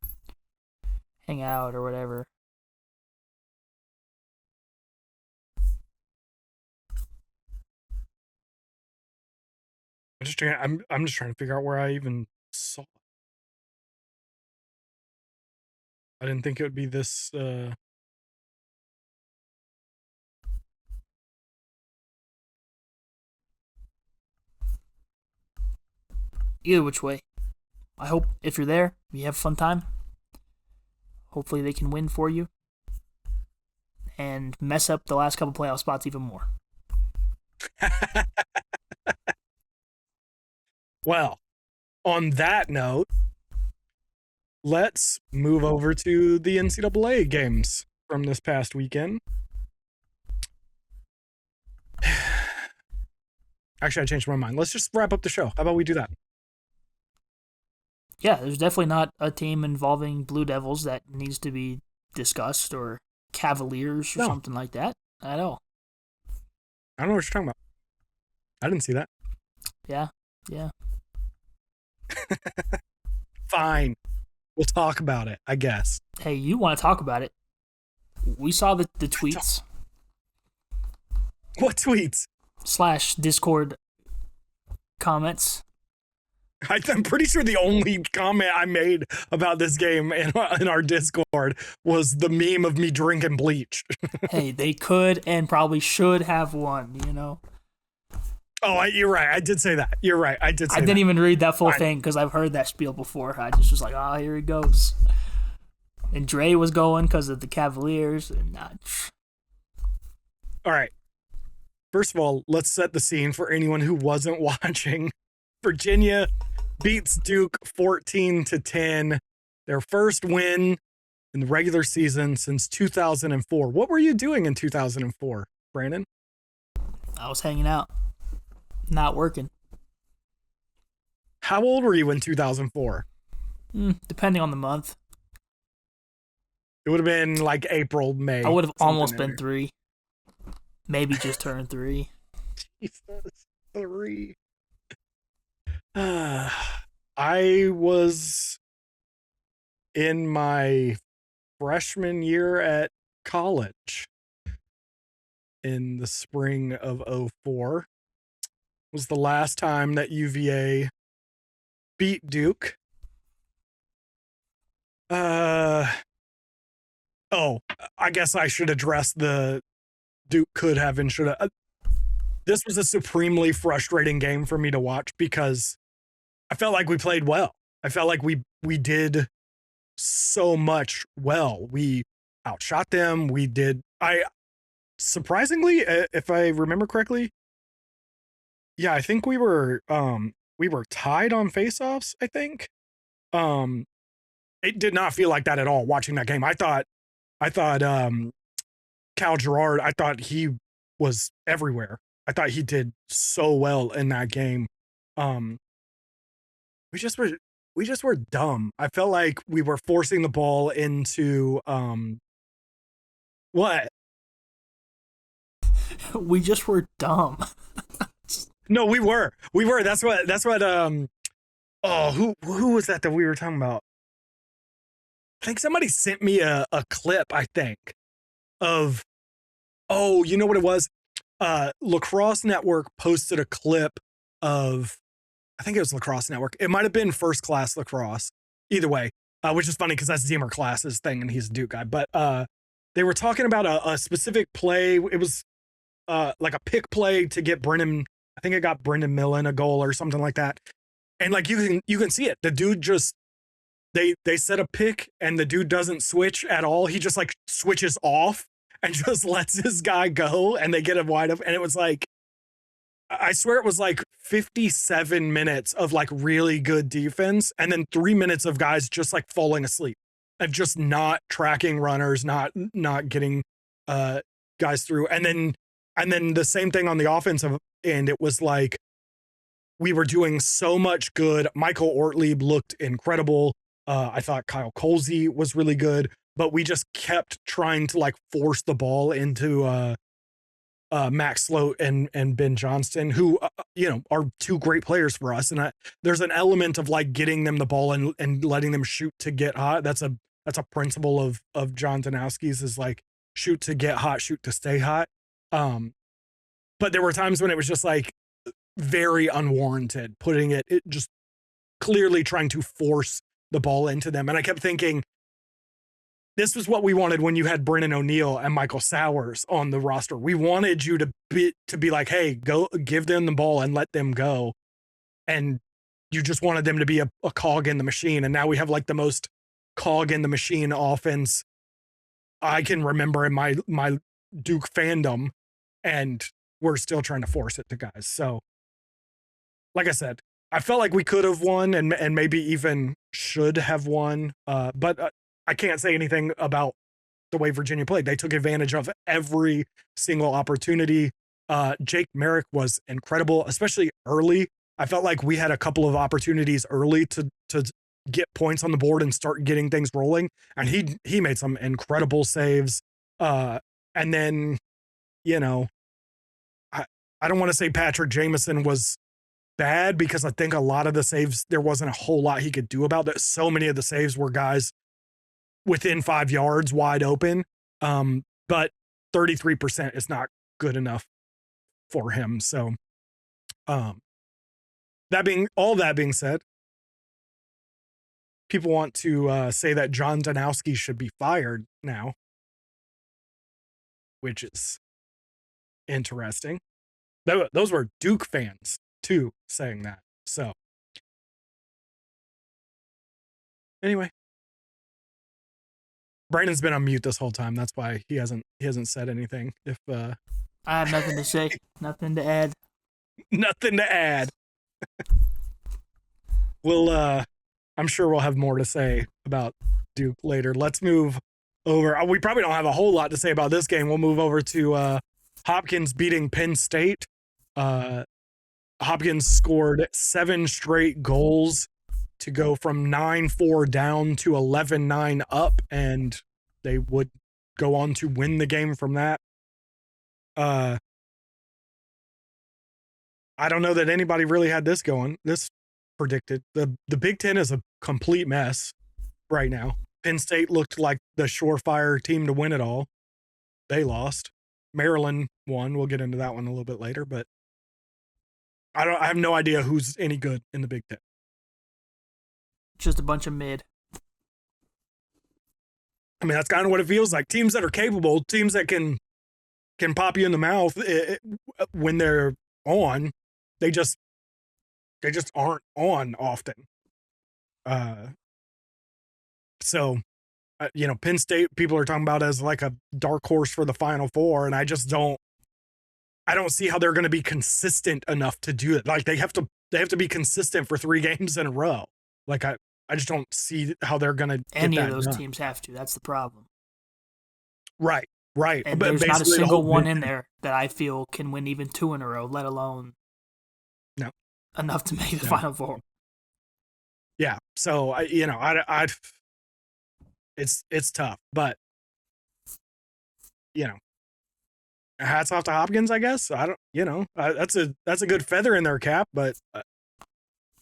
hang out or whatever. I'm just trying to figure out where I even saw it. I didn't think it would be this Either which way, I hope if you're there, you have a fun time. Hopefully they can win for you and mess up the last couple playoff spots even more. Well, on that note, let's move over to the NCAA games from this past weekend. Actually, I changed my mind. Let's just wrap up the show. How about we do that? Yeah, there's definitely not a team involving Blue Devils that needs to be discussed or Cavaliers or something like that at all. I don't know what you're talking about. I didn't see that. Yeah. Fine. We'll talk about it, I guess. Hey, you want to talk about it. We saw the tweets. What tweets? / Discord comments. I'm pretty sure the only comment I made about this game in our Discord was the meme of me drinking bleach. Hey, they could and probably should have won, Oh, you're right. I did say that. You're right. I did say that. I didn't even read that full thing because I've heard that spiel before. I just was like, oh, here he goes. And Dre was going because of the Cavaliers. And all right. First of all, let's set the scene for anyone who wasn't watching. Virginia beats Duke 14-10. Their first win in the regular season since 2004. What were you doing in 2004, Brandon? I was hanging out, not working. How old were you in 2004? Depending on the month. It would have been like April, May. I would have almost been 3. Maybe just turned 3. Jesus, 3. I was in my freshman year at college in the spring of 04. Was the last time that UVA beat Duke. I guess I should address the Duke could have and should have. This was a supremely frustrating game for me to watch because I felt like we played well. I felt like we did so much well. We outshot them. We did. Surprisingly, if I remember correctly, yeah, I think we were tied on faceoffs, I think. It did not feel like that at all watching that game. I thought Cal Girard, I thought he was everywhere. I thought he did so well in that game. We just were dumb. I felt like we were forcing the ball into what? We just were dumb. No, we were. That's what who was that we were talking about? I think somebody sent me a clip, I think, of you know what it was? Lacrosse Network posted a clip of, I think it was Lacrosse Network. It might have been First Class Lacrosse. Either way, which is funny because that's Zemer Class's thing and he's a Duke guy. But they were talking about a specific play. It was like a pick play to get Brendan. I think it got Brendan Millen a goal or something like that. And like you can see it. The dude just they set a pick and the dude doesn't switch at all. He just like switches off and just lets his guy go and they get him wide up. And it was like, I swear it was like 57 minutes of like really good defense and then 3 minutes of guys just like falling asleep and just not tracking runners, not getting guys through. And then the same thing on the offensive end. It was like we were doing so much good. Michael Ortlieb looked incredible. I thought Kyle Colsey was really good, but we just kept trying to like force the ball into Max Sloat and Ben Johnston, who are two great players for us. And there's an element of like getting them the ball and letting them shoot to get hot. That's a principle of John Danowski's, is like shoot to get hot, shoot to stay hot. But there were times when it was just like very unwarranted, putting it just clearly trying to force the ball into them. And I kept thinking, this was what we wanted when you had Brennan O'Neill and Michael Sowers on the roster. We wanted you to be like, hey, go give them the ball and let them go. And you just wanted them to be a cog in the machine. And now we have like the most cog in the machine offense I can remember in my Duke fandom. And we're still trying to force it to guys. So like I said, I felt like we could have won and maybe even should have won. But I can't say anything about the way Virginia played. They took advantage of every single opportunity. Jake Merrick was incredible, especially early. I felt like we had a couple of opportunities early to get points on the board and start getting things rolling. And he made some incredible saves. And then, I don't want to say Patrick Jamieson was bad, because I think a lot of the saves, there wasn't a whole lot he could do about that. So many of the saves were guys within 5 yards wide open. But 33% is not good enough for him. So, that being said, people want to say that John Danowski should be fired now, which is interesting. Those were Duke fans too saying that. So anyway, Brandon's been on mute this whole time. That's why he hasn't said anything. If I have nothing to say, nothing to add. Nothing to add. I'm sure we'll have more to say about Duke later. Let's move over. We probably don't have a whole lot to say about this game. We'll move over to Hopkins beating Penn State. Hopkins scored 7 straight goals to go from 9-4 down to 11-9 up, and they would go on to win the game from that. I don't know that anybody really had this predicted. The Big Ten is a complete mess right now. Penn State looked like the surefire team to win it all. They lost. Maryland won. We'll get into that one a little bit later, but I have no idea who's any good in the Big Ten. Just a bunch of mid. I mean, that's kind of what it feels like. Teams that are capable, teams that can pop you in the mouth when they're on, they just aren't on often. So, Penn State people are talking about as like a dark horse for the Final Four, and I don't see how they're going to be consistent enough to do it. Like they have to be consistent for 3 games in a row. Like I just don't see how they're going to. Any of those teams have to. That's the problem. Right. And but there's not a single one in there that I feel can win even 2 in a row, let alone enough to make the Final Four. Yeah. So it's tough, but hats off to Hopkins, I guess. I don't, that's a good feather in their cap, but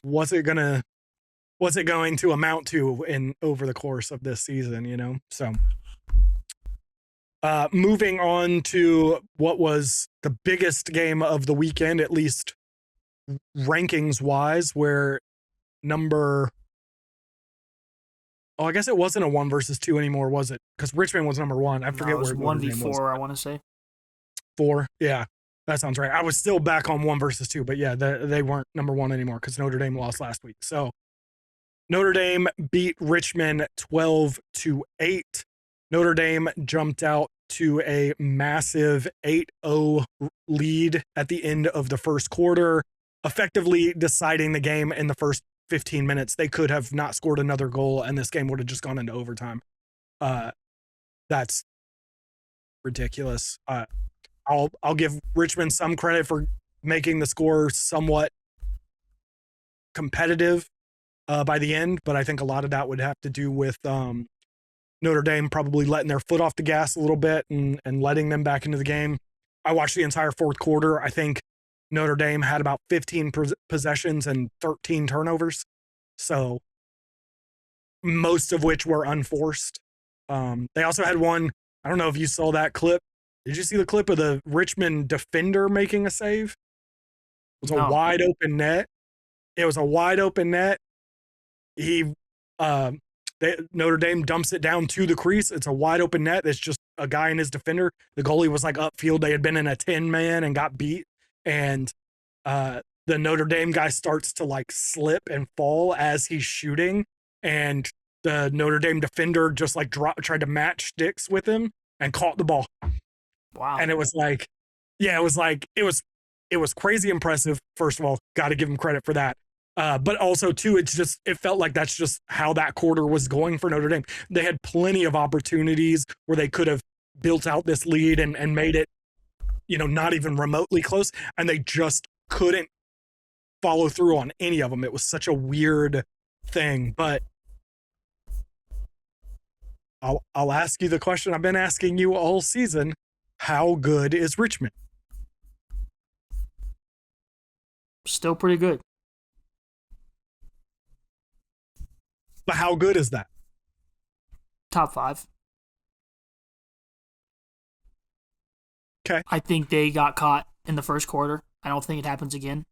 what's it going to amount to over the course of this season, So moving on to what was the biggest game of the weekend, at least rankings wise, where I guess it wasn't a 1 versus 2 anymore, was it? Because Richmond was number 1. I forget where it was. 1v4, I want to say. 4, yeah, that sounds right. I was still back on 1 versus 2, but yeah, they weren't number 1 anymore because Notre Dame lost last week. So Notre Dame beat Richmond 12-8. Notre Dame jumped out to a massive 8-0 lead at the end of the first quarter, effectively deciding the game in the first 15 minutes. They could have not scored another goal, and this game would have just gone into overtime. That's ridiculous. I'll give Richmond some credit for making the score somewhat competitive by the end, but I think a lot of that would have to do with Notre Dame probably letting their foot off the gas a little bit and letting them back into the game. I watched the entire fourth quarter. I think Notre Dame had about 15 possessions and 13 turnovers, so most of which were unforced. They also had one, I don't know if you saw that clip. Did you see the clip of the Richmond defender making a save? It was a wide open net. It was a wide open net. Notre Dame dumps it down to the crease. It's a wide open net. It's just a guy and his defender. The goalie was like upfield. They had been in a 10-man and got beat. And the Notre Dame guy starts to like slip and fall as he's shooting. And the Notre Dame defender just like tried to match sticks with him and caught the ball. Wow. And it was crazy impressive. First of all, got to give him credit for that. But also too, it felt like that's just how that quarter was going for Notre Dame. They had plenty of opportunities where they could have built out this lead and made it, not even remotely close. And they just couldn't follow through on any of them. It was such a weird thing, but I'll ask you the question I've been asking you all season. How good is Richmond? Still pretty good. But how good is that? Top 5. Okay. I think they got caught in the first quarter. I don't think it happens again.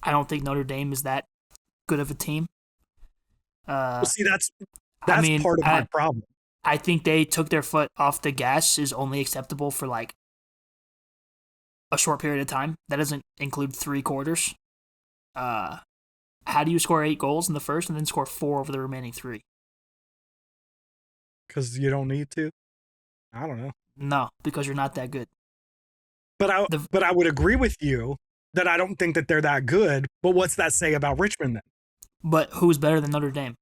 I don't think Notre Dame is that good of a team. See, that's part of my problem. I think they took their foot off the gas is only acceptable for like a short period of time. That doesn't include 3 quarters. How do you score 8 goals in the first and then score 4 over the remaining 3? Because you don't need to? I don't know. No, because you're not that good. But I would agree with you that I don't think that they're that good. But what's that say about Richmond then? But who's better than Notre Dame?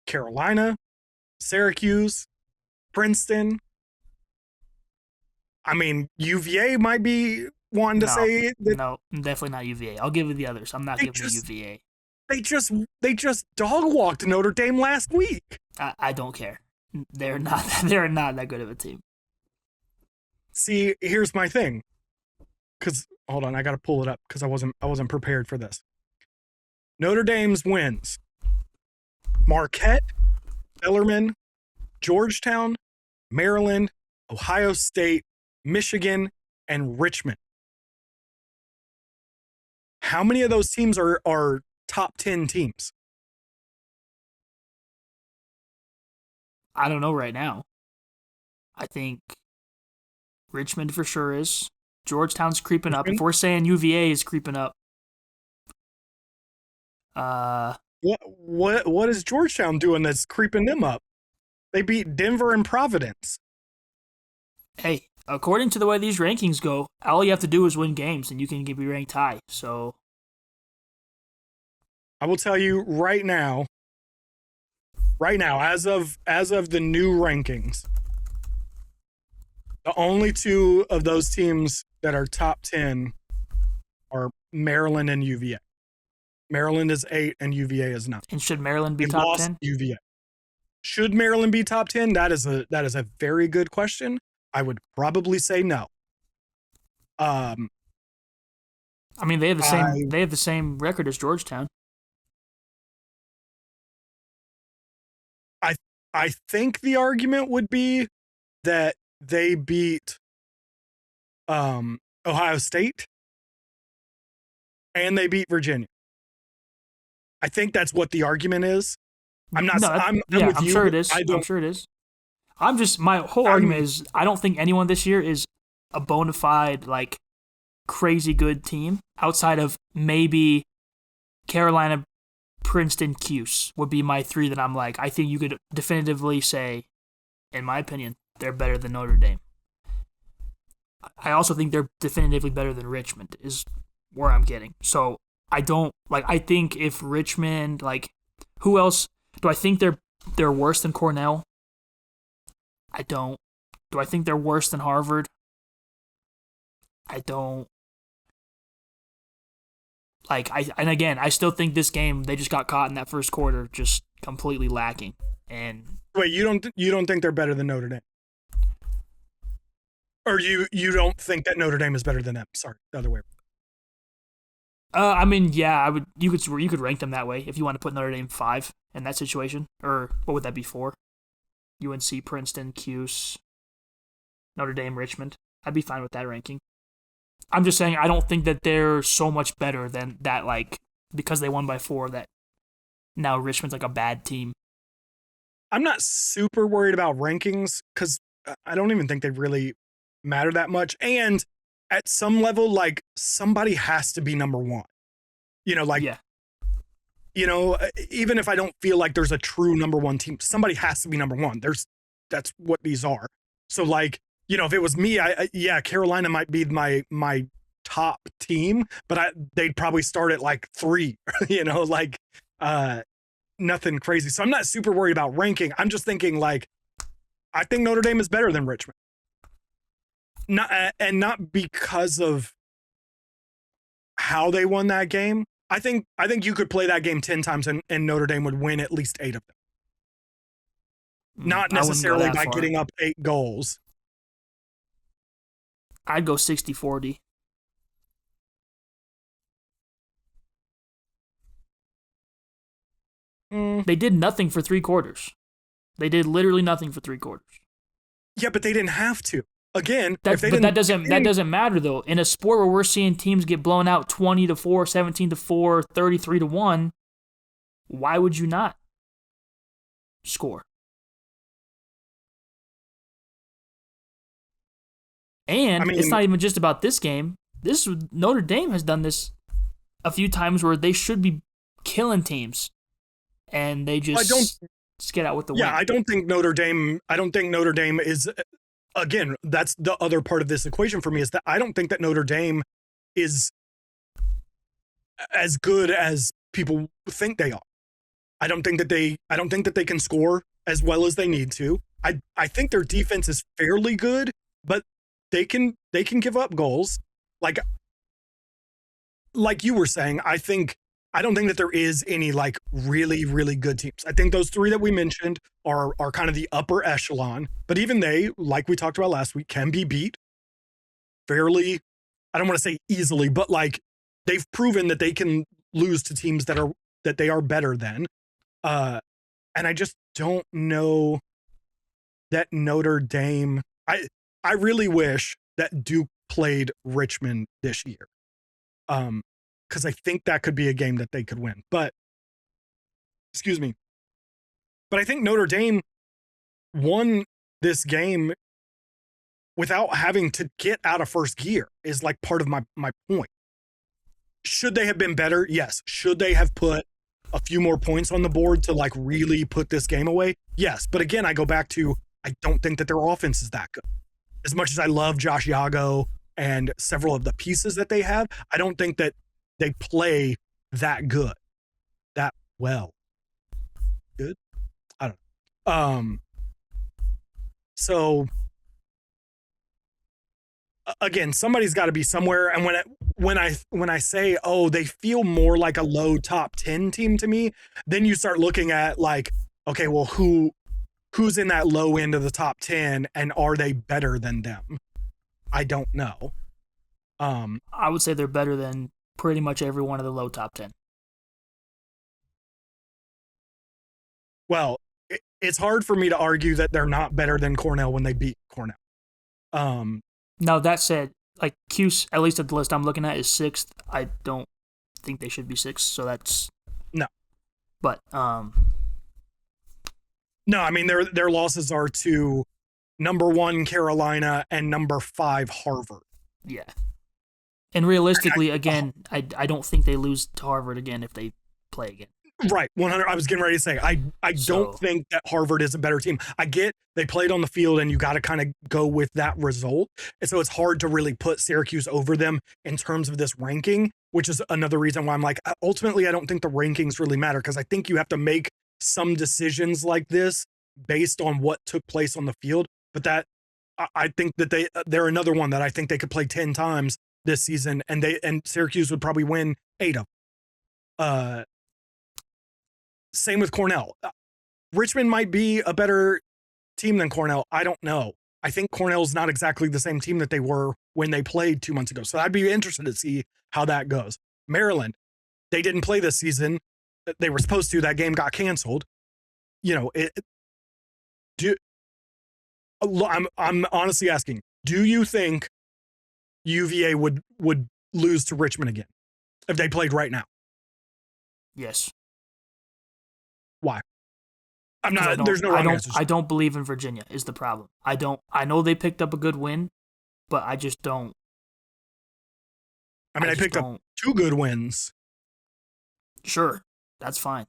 Carolina, Syracuse, Princeton. I mean, UVA might be wanting to say that. No, definitely not UVA. I'll give you the others. I'm not giving you UVA. They just dog walked Notre Dame last week. I don't care. They're not that good of a team. See, here's my thing. Cause hold on, I gotta pull it up because I wasn't prepared for this. Notre Dame's wins: Marquette, Bellarmine, Georgetown, Maryland, Ohio State, Michigan, and Richmond. How many of those teams are top 10 teams? I don't know right now. I think Richmond for sure is. Georgetown's creeping up. If we're saying UVA is creeping up. What is Georgetown doing that's creeping them up? They beat Denver and Providence. Hey, according to the way these rankings go, all you have to do is win games and you can be ranked high. So I will tell you right now, as of the new rankings, the only two of those teams that are top 10 are Maryland and UVA. Maryland is 8 and UVA is 9. And should Maryland be top 10? UVA. Should Maryland be top 10? That is a very good question. I would probably say no. I mean, they have the same record as Georgetown. I think the argument would be that they beat Ohio State and they beat Virginia. I think that's what the argument is. I'm not. No, I'm you. Sure it is. I'm sure it is. My whole argument is I don't think anyone this year is a bona fide like crazy good team outside of maybe Carolina, Princeton, Cuse would be my three that I'm like I think you could definitively say, in my opinion, they're better than Notre Dame. I also think they're definitively better than Richmond is where I'm getting. So I don't like. I think if Richmond, like, who else do I think they're worse than Cornell? I don't. Do I think they're worse than Harvard? I don't. Like and again, I still think this game they just got caught in that first quarter, just completely lacking. And wait, you don't think they're better than Notre Dame? Or you don't think that Notre Dame is better than them? Sorry, the other way. I mean, yeah, I would. You could rank them that way if you want to put Notre Dame 5 in that situation, or what would that be 4? UNC, Princeton, Cuse, Notre Dame, Richmond. I'd be fine with that ranking. I'm just saying I don't think that they're so much better than that. Like because they won by 4, that now Richmond's like a bad team. I'm not super worried about rankings because I don't even think they really matter that much. And at some level, like somebody has to be number one. You know, like, yeah. You know, even if I don't feel like there's a true number one team, somebody has to be number one. That's what these are. So like, you know, if it was me, Carolina might be my top team, but they'd probably start at like 3, you know, like nothing crazy. So I'm not super worried about ranking. I'm just thinking like, I think Notre Dame is better than Richmond. Not because of how they won that game. I think you could play that game 10 times and Notre Dame would win at least 8 of them. Not necessarily by getting up 8 goals. I'd go 60-40. They did nothing for 3 quarters. They did literally nothing for 3 quarters. Yeah, but they didn't have to. Again, that doesn't matter though. In a sport where we're seeing teams get blown out 20-4, 17-4, 33-1, why would you not score? And it's not even just about this game. Notre Dame has done this a few times where they should be killing teams, and they just get out with the win. Yeah, I don't think Notre Dame is. Again, that's the other part of this equation for me is that I don't think that Notre Dame is as good as people think they are. I don't think that they can score as well as they need to. I think their defense is fairly good, but they can give up goals. Like you were saying, I don't think that there is any like really, really good teams. I think those three that we mentioned are kind of the upper echelon, but even they, like we talked about last week, can be beat fairly. I don't want to say easily, but like they've proven that they can lose to teams that they are better than. And I just don't know that Notre Dame. I really wish that Duke played Richmond this year. Because I think that could be a game that they could win. But excuse me. But I think Notre Dame won this game without having to get out of first gear is like part of my point. Should they have been better? Yes. Should they have put a few more points on the board to like really put this game away? Yes. But again, I go back to, I don't think that their offense is that good. As much as I love Josh Yago and several of the pieces that they have, I don't think that they play that good, that well. Good? I don't know. So again, somebody's got to be somewhere. And when I say, oh, they feel more like a low top 10 team to me, then you start looking at like, okay, well, who's in that low end of the top 10 and are they better than them? I don't know. I would say they're better than pretty much every one of the low top 10. Well, it's hard for me to argue that they're not better than Cornell when they beat Cornell. Now, that said, like Cuse, at least at the list I'm looking at, is 6th. I don't think they should be 6th, so that's... No. But, No, I mean, their losses are to number 1 Carolina and number 5 Harvard. Yeah. And realistically, again, I don't think they lose to Harvard again if they play again. Right, 100. I was getting ready to say, I don't think that Harvard is a better team. I get they played on the field and you got to kind of go with that result. And so it's hard to really put Syracuse over them in terms of this ranking, which is another reason why I'm like, ultimately, I don't think the rankings really matter because I think you have to make some decisions like this based on what took place on the field. But that I think that they're another one that I think they could play 10 times this season and Syracuse would probably win 8 of them. Same with Cornell. Richmond might be a better team than Cornell. I don't know. I think Cornell's not exactly the same team that they were when they played 2 months ago. So I'd be interested to see how that goes. Maryland, they didn't play this season. They were supposed to. That game got canceled. You know, I'm honestly asking, do you think UVA would lose to Richmond again if they played right now? Yes. Why? I'm not. There's no wrong answers. I don't believe in Virginia is the problem. I know they picked up a good win, but I just don't. I mean, I picked up 2 good wins. Sure, that's fine.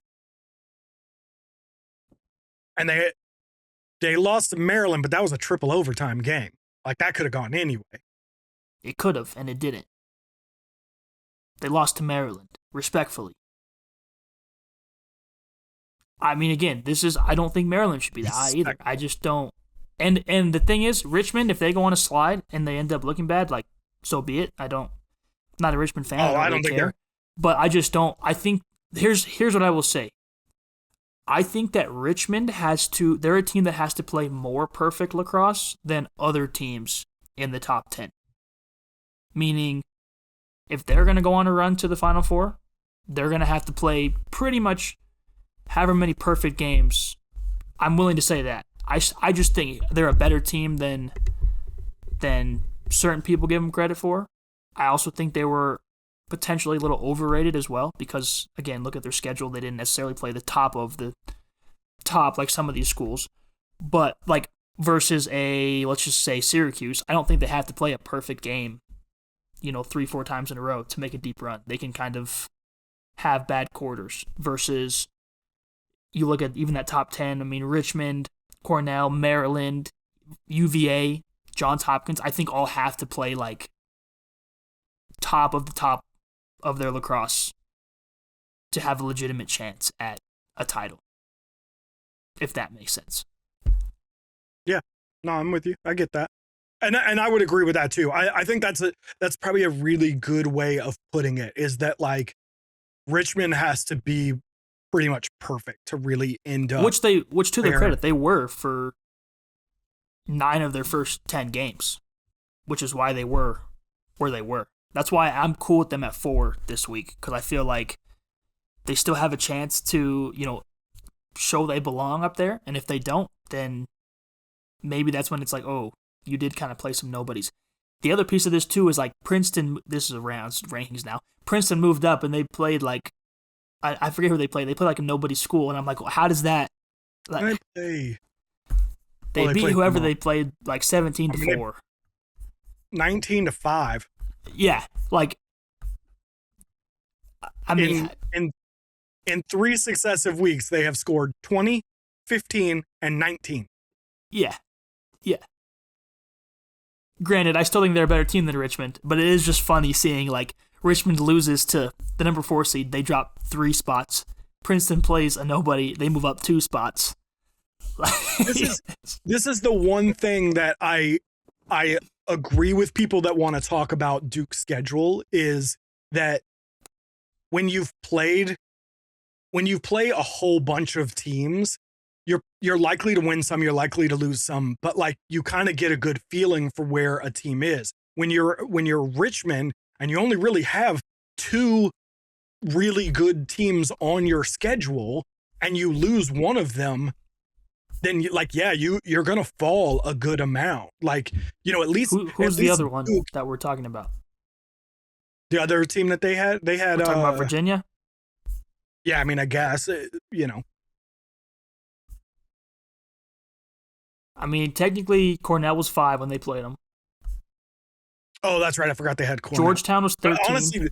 And they lost to Maryland, but that was a triple overtime game. Like that could have gone anyway. It could have, and it didn't. They lost to Maryland, respectfully. I mean, again, I don't think Maryland should be that high either. I just don't. And the thing is, Richmond, if they go on a slide and they end up looking bad, like, so be it. I'm not a Richmond fan. I don't really care. But I just don't. I think, here's what I will say. I think that Richmond they're a team that has to play more perfect lacrosse than other teams in the top 10. Meaning, if they're going to go on a run to the Final Four, they're going to have to play pretty much however many perfect games. I'm willing to say that. I just think they're a better team than certain people give them credit for. I also think they were potentially a little overrated as well because, again, look at their schedule. They didn't necessarily play the top of the top like some of these schools. But, like, versus let's just say Syracuse, I don't think they have to play a perfect game, 3-4 times in a row to make a deep run. They can kind of have bad quarters versus you look at even that top 10, I mean, Richmond, Cornell, Maryland, UVA, Johns Hopkins, I think all have to play like top of the top of their lacrosse to have a legitimate chance at a title, if that makes sense. Yeah, no, I'm with you. I get that. And I would agree with that too. I think that's probably a really good way of putting it, is that like Richmond has to be pretty much perfect to really end up. Which to their credit, they were for 9 of their first 10 games, which is why they were where they were. That's why I'm cool with them at 4 this week, because I feel like they still have a chance to, show they belong up there. And if they don't, then maybe that's when it's like, oh, you did kind of play some nobodies. The other piece of this too is like Princeton. This is around rankings now. Princeton moved up and they played like I forget who they played. They played like a nobody school, and I'm like, well, how does that? Like, they beat whoever they played like 17-4, 19-5. Yeah, like I mean, in 3 successive weeks, they have scored 20, 15, and 19. Yeah. Granted, I still think they're a better team than Richmond, but it is just funny seeing like Richmond loses to the number 4 seed. They drop 3 spots. Princeton plays a nobody. They move up 2 spots. This is the one thing that I agree with people that want to talk about Duke's schedule, is that when you play a whole bunch of teams, you're likely to win some, you're likely to lose some, but like you kind of get a good feeling for where a team is. When you're Richmond and you only really have 2 really good teams on your schedule and you lose one of them, then you're gonna fall a good amount. Like, at least who's the other one that we're talking about? The other team that they had we're talking about Virginia. Yeah, I mean, I guess I mean, technically, Cornell was 5 when they played them. Oh, that's right. I forgot they had Cornell. Georgetown was 13.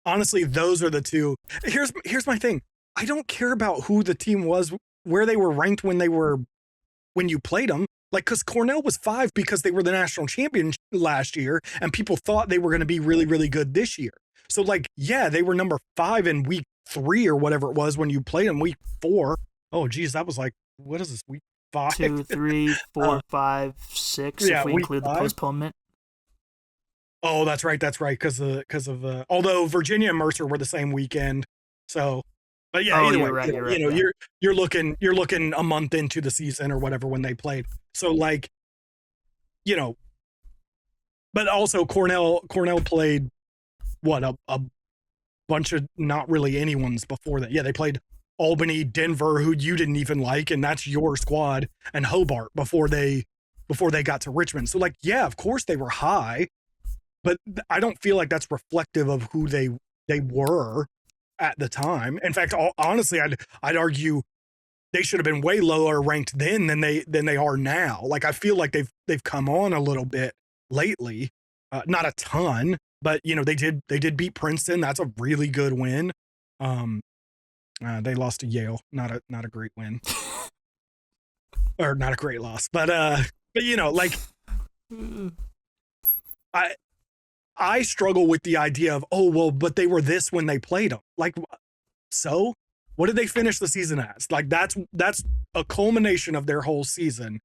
Honestly, those are the 2. Here's my thing. I don't care about who the team was, where they were ranked when you played them. Like, because Cornell was 5 because they were the national champion last year, and people thought they were going to be really, really good this year. So, like, yeah, they were number 5 in week 3 or whatever it was when you played them week 4. Oh, geez, that was like, what is this, week 5? 2, 3, 4, 5, 6, if we include 5? The postponement. Oh, that's right. Because of although Virginia and Mercer were the same weekend. So, but yeah, either way, right. You're looking a month into the season or whatever when they played. So like, but also Cornell played what a bunch of not really anyone's before that. Yeah, they played Albany, Denver, who you didn't even like, and that's your squad, and Hobart before they got to Richmond. So like, yeah, of course they were high, but I don't feel like that's reflective of who they were at the time. In fact, honestly, I'd argue they should have been way lower ranked then than they are now. Like, I feel like they've come on a little bit lately, not a ton, but they did beat Princeton. That's a really good win. They lost to Yale, not a great win, or not a great loss, but like I struggle with the idea of, oh, well, but they were this when they played them. Like, so what did they finish the season as? Like, that's a culmination of their whole season.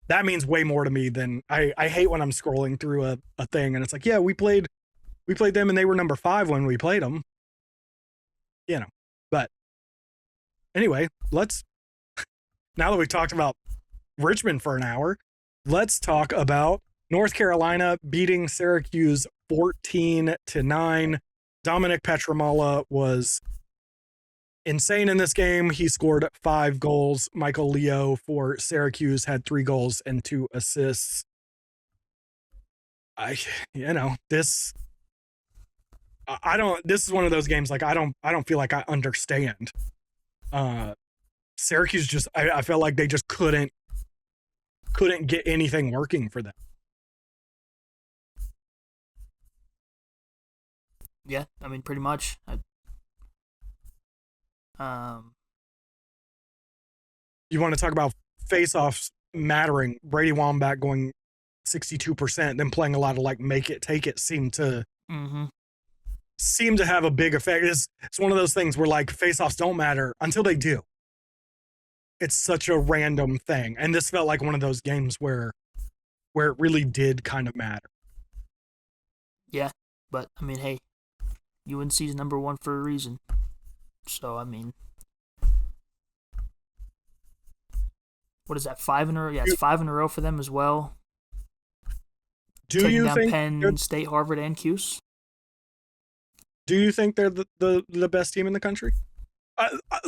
That means way more to me than I hate when I'm scrolling through a thing and it's like, yeah, we played them and they were number 5 when we played them, but anyway, now that we've talked about Richmond for an hour, let's talk about North Carolina beating Syracuse 14-9. Dominic Petramala was insane in this game. He scored 5 goals. Michael Leo for Syracuse had 3 goals and 2 assists. This is one of those games, like, I don't feel like I understand. Syracuse just, I felt like they just couldn't get anything working for them. Yeah, I mean, pretty much. You want to talk about faceoffs mattering? Brady Wambach going 62%, then playing a lot of like make it, take it seemed to seem to have a big effect. It's one of those things where like faceoffs don't matter until they do. It's such a random thing, and this felt like one of those games where it really did kind of matter. Yeah, but I mean, hey, UNC's number one for a reason. So I mean, what is that? 5 in a row? Yeah, it's 5 in a row for them as well. Do you think Penn State, Harvard, and Cuse? Do you think they're the best team in the country?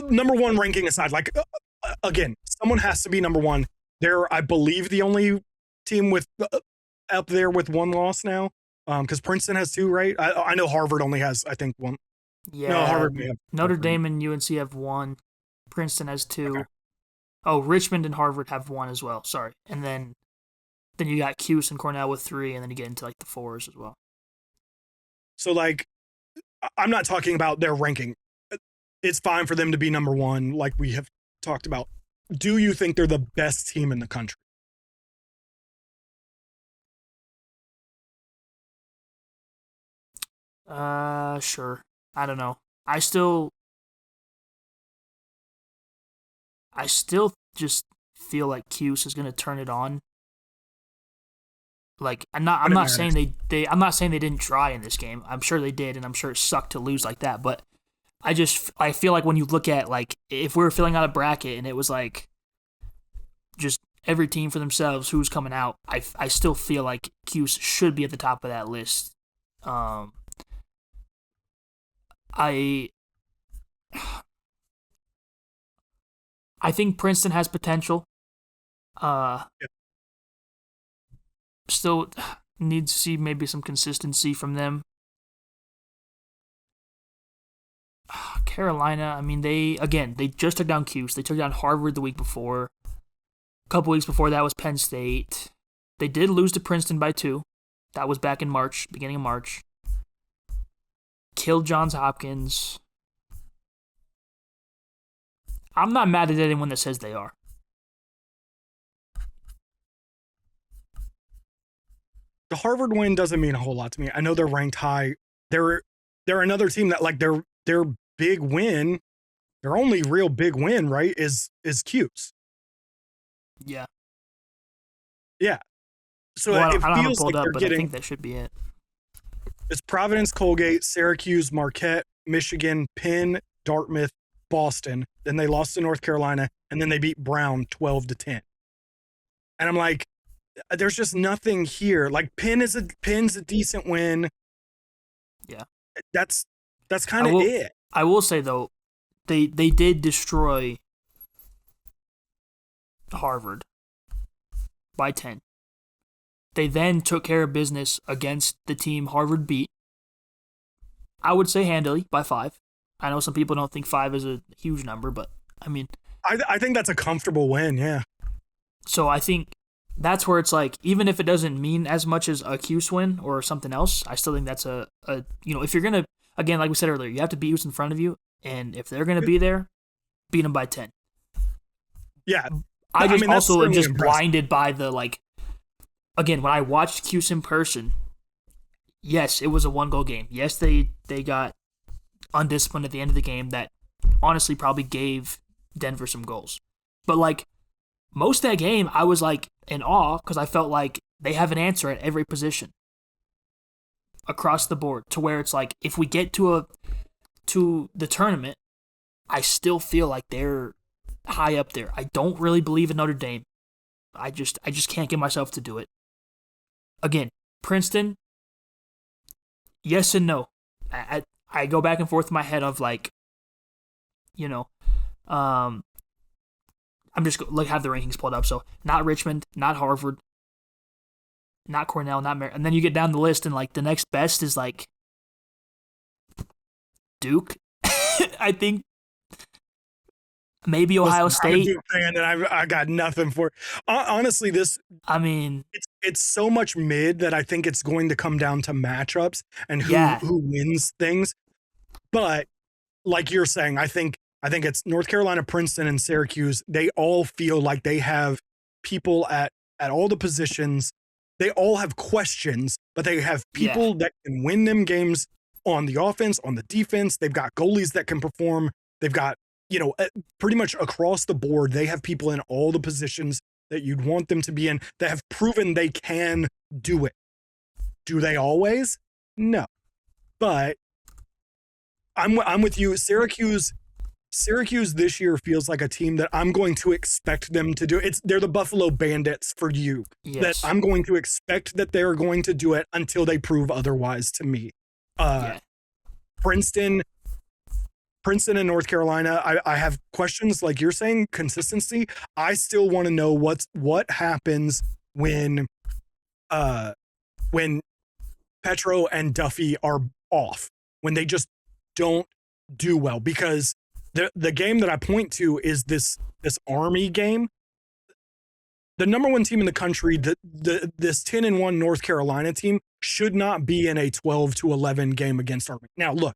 Number one ranking aside, like again, someone has to be number one. They're, I believe, the only team with up there with one loss now. Because Princeton has 2, right? I know Harvard only has, I think, 1. Yeah. No, Harvard may have Notre Dame and UNC have 1. Princeton has 2. Okay. Oh, Richmond and Harvard have 1 as well. Sorry, and then you got Cuse and Cornell with 3, and then you get into like the 4s as well. So like, I'm not talking about their ranking. It's fine for them to be number one, like we have talked about. Do you think they're the best team in the country? Sure. I don't know. I still just feel like Cuse is gonna turn it on. Like I'm not saying they didn't try in this game. I'm sure they did, and I'm sure it sucked to lose like that. But I feel like when you look at like if we were filling out a bracket and it was like just every team for themselves who's coming out, I still feel like Cuse should be at the top of that list. I think Princeton has potential. Still needs to see maybe some consistency from them. Carolina, I mean, they just took down Cuse. They took down Harvard the week before. A couple weeks before that was Penn State. They did lose to Princeton by 2. That was back in March, beginning of March. Killed Johns Hopkins. I'm not mad at anyone that says they are. The Harvard win doesn't mean a whole lot to me. I know they're ranked high. They're another team that like their big win, their only real big win, right, is Cuse. Yeah. Yeah. So well, it feels like up, they're but getting. I think that should be it. It's Providence, Colgate, Syracuse, Marquette, Michigan, Penn, Dartmouth, Boston. Then they lost to North Carolina, and then they beat Brown 12-10. And I'm like, there's just nothing here. Like Penn's a decent win. Yeah, that's kind of it. I will say though, they did destroy Harvard by 10. They then took care of business against the team Harvard beat. I would say handily by 5. I know some people don't think 5 is a huge number, but I mean, I think that's a comfortable win. Yeah. So I think that's where it's like, even if it doesn't mean as much as a Cuse win or something else, I still think that's a if you're gonna, again, like we said earlier, you have to beat who's in front of you, and if they're gonna be there, beat them by 10. Yeah. I mean, also am just blinded by the like. Again, when I watched Cuse in person, yes, it was a 1-goal game. Yes, they got undisciplined at the end of the game that honestly probably gave Denver some goals. But like most of that game, I was like in awe because I felt like they have an answer at every position across the board, to where it's like if we get to the tournament, I still feel like they're high up there. I don't really believe in Notre Dame. I just can't get myself to do it. Again, Princeton, yes and no. I go back and forth in my head of like, I'm just like have the rankings pulled up. So not Richmond, not Harvard, not Cornell, not and then you get down the list and like the next best is like Duke. I think maybe Ohio State. I'm a Duke fan, and I got nothing for. Honestly, I mean, it's so much mid that I think it's going to come down to matchups and who wins things. But like you're saying, I think it's North Carolina, Princeton, and Syracuse. They all feel like they have people at all the positions. They all have questions, but they have people that can win them games on the offense, on the defense. They've got goalies that can perform. They've got, pretty much across the board, they have people in all the positions that you'd want them to be in that have proven they can do it. Do they always? No. But I'm with you. Syracuse this year feels like a team that I'm going to expect them to do. They're the Buffalo Bandits for you. Yes. That I'm going to expect that they're going to do it until they prove otherwise to me. Princeton and North Carolina, I have questions like you're saying, consistency. I still want to know what happens when Petro and Duffy are off, when they just don't do well, because the game that I point to is this Army game. The number one team in the country, this 10-1 North Carolina team should not be in a 12-11 game against Army. Now, look,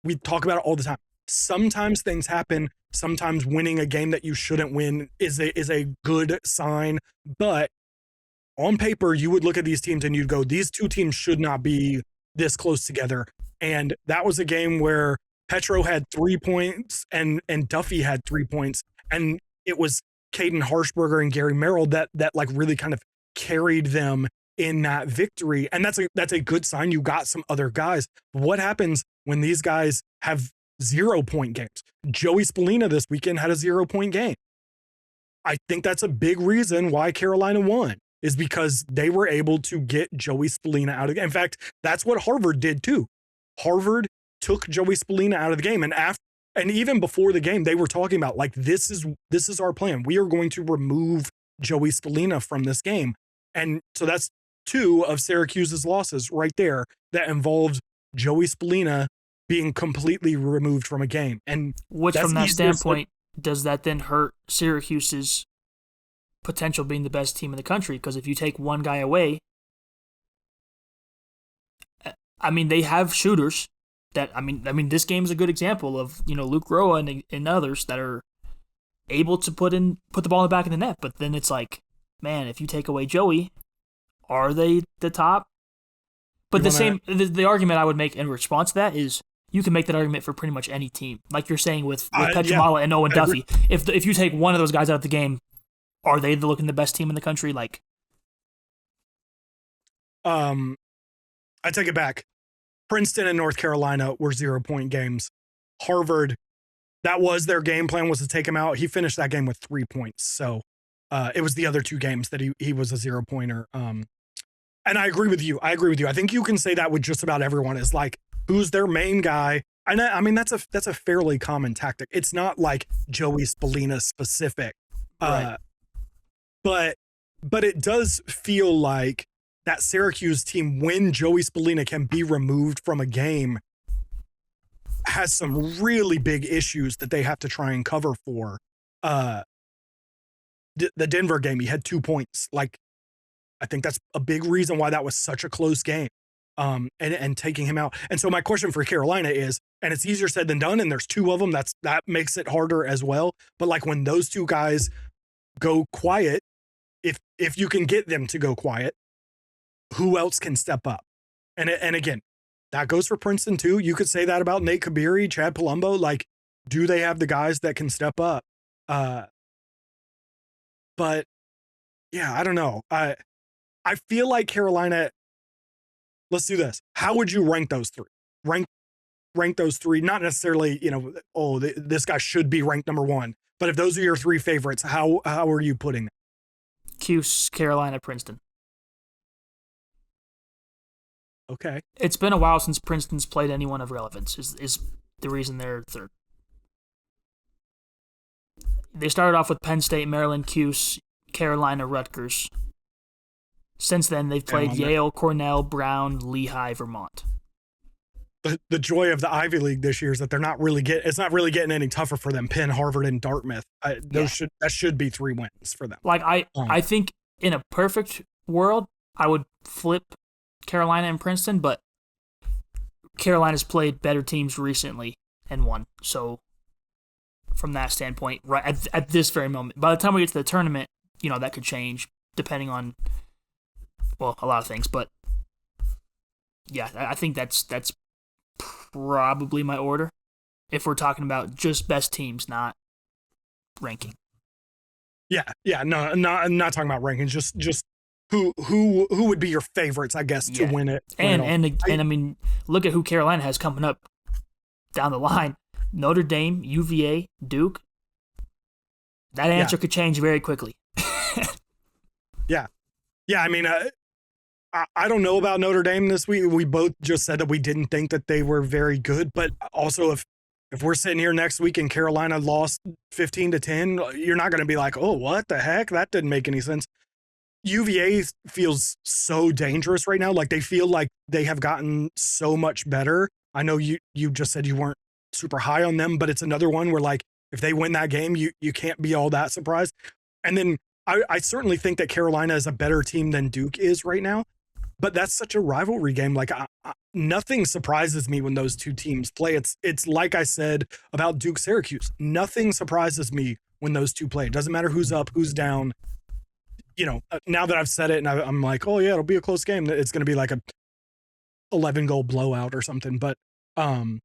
we talk about it all the time. Sometimes things happen. Sometimes winning a game that you shouldn't win is a good sign. But on paper, you would look at these teams and you'd go, these two teams should not be this close together. And that was a game where Petro had 3 points and Duffy had 3 points. And it was Caden Harshberger and Gary Merrill that like really kind of carried them in that victory. And that's a good sign. You got some other guys. What happens when these guys have 0-point games? Joey Spallina this weekend had a 0-point game. I think that's a big reason why Carolina won, is because they were able to get Joey Spallina out of the game. In fact, that's what Harvard did too. Harvard took Joey Spallina out of the game. And even before the game, they were talking about, like, this is our plan. We are going to remove Joey Spallina from this game. And so that's 2 of Syracuse's losses right there that involved Joey Spallina being completely removed from a game. And which, from that standpoint, does that then hurt Syracuse's potential being the best team in the country? Because if you take one guy away, I mean, they have shooters that, I mean, this game is a good example of, Luke Roa and others that are able to put the ball in the back of the net. But then it's like, man, if you take away Joey, are they the top? But the argument I would make in response to that is, you can make that argument for pretty much any team. Like you're saying with Petramala and Owen Duffy. If you take one of those guys out of the game, are they looking the best team in the country? Like, I take it back. Princeton and North Carolina were 0-point games. Harvard, that was their game plan, was to take him out. He finished that game with 3 points. So it was the other 2 games that he was a 0-pointer. And I agree with you. I think you can say that with just about everyone, is like, who's their main guy? And I mean, that's a fairly common tactic. It's not like Joey Spallina specific. Right. But it does feel like that Syracuse team, when Joey Spallina can be removed from a game, has some really big issues that they have to try and cover for. The Denver game, he had 2 points. Like, I think that's a big reason why that was such a close game. And taking him out. And so my question for Carolina is, and it's easier said than done, and there's 2 of them, that makes it harder as well. But like, when those 2 guys go quiet, if you can get them to go quiet, who else can step up? And again, that goes for Princeton too. You could say that about Nate Kabiri, Chad Palumbo. Like, do they have the guys that can step up? But yeah, I don't know. I feel like Carolina. Let's do this. How would you rank those 3? Rank those 3. Not necessarily, this guy should be ranked number 1. But if those are your 3 favorites, how are you putting them? Cuse, Carolina, Princeton. Okay. It's been a while since Princeton's played anyone of relevance, is the reason they're 3rd. They started off with Penn State, Maryland, Cuse, Carolina, Rutgers. Since then, they've played Yale, Cornell, Brown, Lehigh, Vermont. The joy of the Ivy League this year is that they're not really it's not really getting any tougher for them. Penn, Harvard, and Dartmouth. That should be 3 wins for them. Like, I think in a perfect world, I would flip Carolina and Princeton, but Carolina's played better teams recently and won. So from that standpoint, right at this very moment, by the time we get to the tournament, that could change depending on, well, a lot of things. But yeah, I think that's probably my order. If we're talking about just best teams, not ranking. Yeah. No, I'm not talking about rankings. Just who would be your favorites, I guess, to win it. And I mean, look at who Carolina has coming up down the line. Notre Dame, UVA, Duke. That answer could change very quickly. Yeah. I mean, I don't know about Notre Dame this week. We both just said that we didn't think that they were very good, but also if we're sitting here next week and Carolina lost 15-10, you're not going to be like, oh, what the heck? That didn't make any sense. UVA feels so dangerous right now. Like, they feel like they have gotten so much better. I know you just said you weren't super high on them, but it's another one where, like, if they win that game, you can't be all that surprised. And then I certainly think that Carolina is a better team than Duke is right now, but that's such a rivalry game. Like, nothing surprises me when those two teams play. It's like I said about Duke Syracuse. Nothing surprises me when those two play. It doesn't matter who's up, who's down. You know, now that I've said it and I'm like, oh yeah, it'll be a close game. It's going to be like a 11-goal blowout or something. But I'm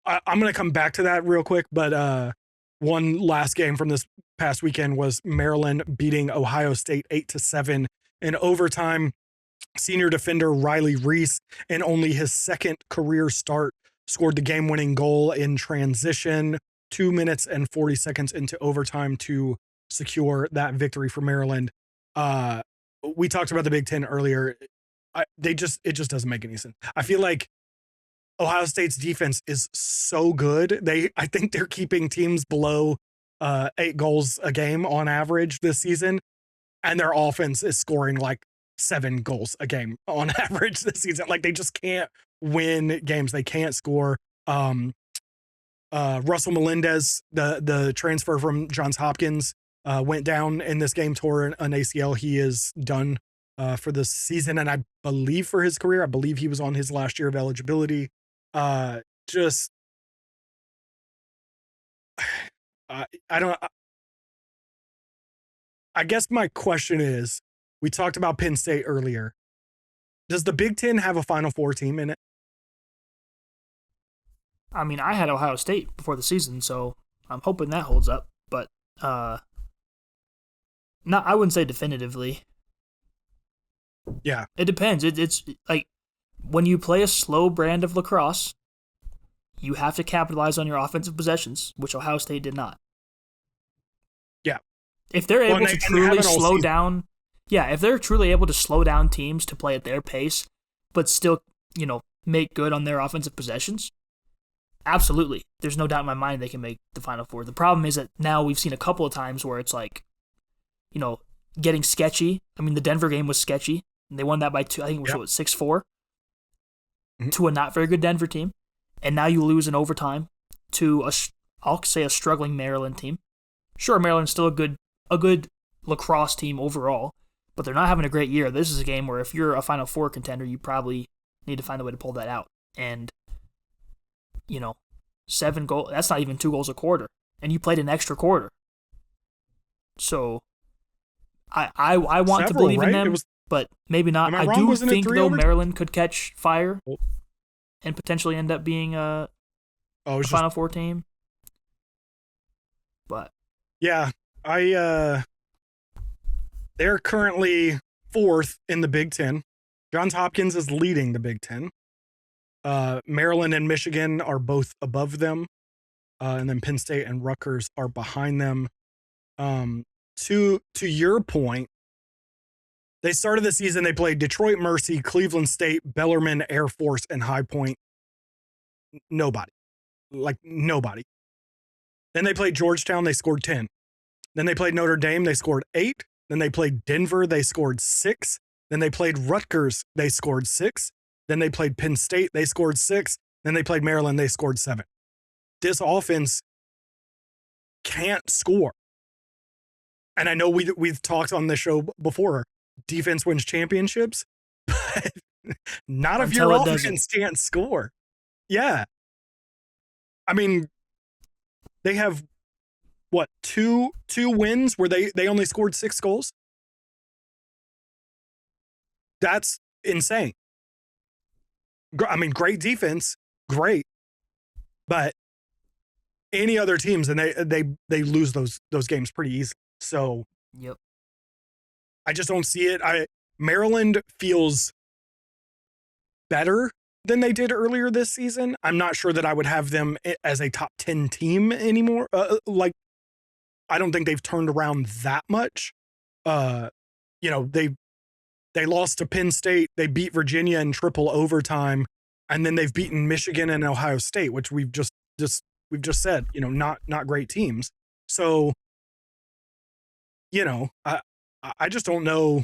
going to come back to that real quick. But one last game from this past weekend was Maryland beating Ohio State 8-7 in overtime. Senior defender Riley Reese, in only his second career start, scored the game-winning goal in transition 2 minutes and 40 seconds into overtime to secure that victory for Maryland. We talked about the Big Ten earlier. It just doesn't make any sense. I feel like Ohio State's defense is so good. I think they're keeping teams below 8 goals a game on average this season, and their offense is scoring like 7 goals a game on average this season. Like, they just can't win games. They can't score. Russell Melendez, the transfer from Johns Hopkins, went down in this game, tore an ACL. He is done for this season, and I believe for his career. I believe he was on his last year of eligibility. I guess my question is, we talked about Penn State earlier. Does the Big Ten have a Final Four team in it? I mean, I had Ohio State before the season, so I'm hoping that holds up. But I wouldn't say definitively. Yeah. It depends. It's like when you play a slow brand of lacrosse, you have to capitalize on your offensive possessions, which Ohio State did not. Yeah. If they're able to truly slow down, if they're truly able to slow down teams to play at their pace, but still, make good on their offensive possessions, absolutely. There's no doubt in my mind they can make the Final Four. The problem is that now we've seen a couple of times where it's like, getting sketchy. I mean, the Denver game was sketchy. And they won that by 2. I think it was 6-4 to a not very good Denver team. And now you lose in overtime to I'll say a struggling Maryland team. Sure, Maryland's still a good lacrosse team overall, but they're not having a great year. This is a game where if you're a Final Four contender, you probably need to find a way to pull that out. And 7 goals, that's not even 2 goals a quarter. And you played an extra quarter. So I want to believe in them, but maybe not. I do think, though, Maryland could catch fire and potentially end up being a Final Four team. But yeah, they're currently 4th in the Big Ten. Johns Hopkins is leading the Big Ten. Maryland and Michigan are both above them. And then Penn State and Rutgers are behind them. To your point, they started the season, they played Detroit Mercy, Cleveland State, Bellarmine, Air Force, and High Point. Nobody. Then they played Georgetown, they scored 10. Then they played Notre Dame, they scored 8. Then they played Denver, they scored 6. Then they played Rutgers, they scored 6. Then they played Penn State, they scored 6. Then they played Maryland, they scored 7. This offense can't score. And I know we've talked on this show before, defense wins championships, but not if your offense can't score. Yeah. I mean, they have, two wins where they only scored 6 goals? That's insane. I mean, great defense, great, but any other teams and they lose those games pretty easy. So Yep. I just don't see it. Maryland feels better than they did earlier this season. I'm not sure that I would have them as a top 10 team anymore. I don't think they've turned around that much. They lost to Penn State. They beat Virginia in triple overtime, and then they've beaten Michigan and Ohio State, which we've just said, not great teams. So, I just don't know.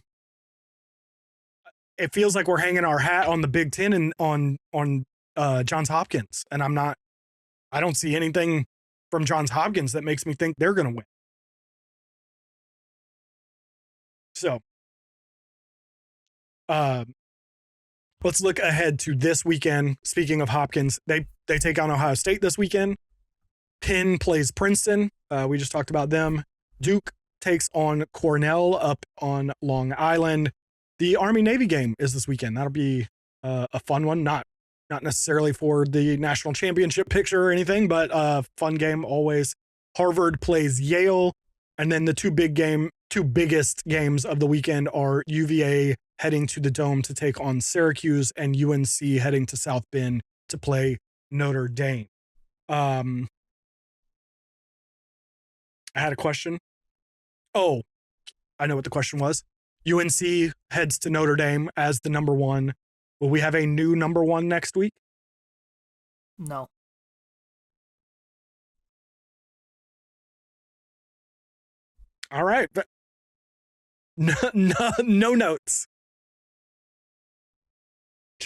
It feels like we're hanging our hat on the Big Ten and on Johns Hopkins, and I don't see anything from Johns Hopkins that makes me think they're going to win. So, let's look ahead to this weekend. Speaking of Hopkins, they take on Ohio State this weekend. Penn plays Princeton. We just talked about them. Duke takes on Cornell up on Long Island. The Army-Navy game is this weekend. That'll be a fun one. Not necessarily for the national championship picture or anything, but a fun game always. Harvard plays Yale. And then the two biggest games of the weekend are UVA heading to the Dome to take on Syracuse and UNC heading to South Bend to play Notre Dame. I had a question. Oh, I know what the question was. UNC heads to Notre Dame as the number one. Will we have a new number one next week? No. All right. But no notes.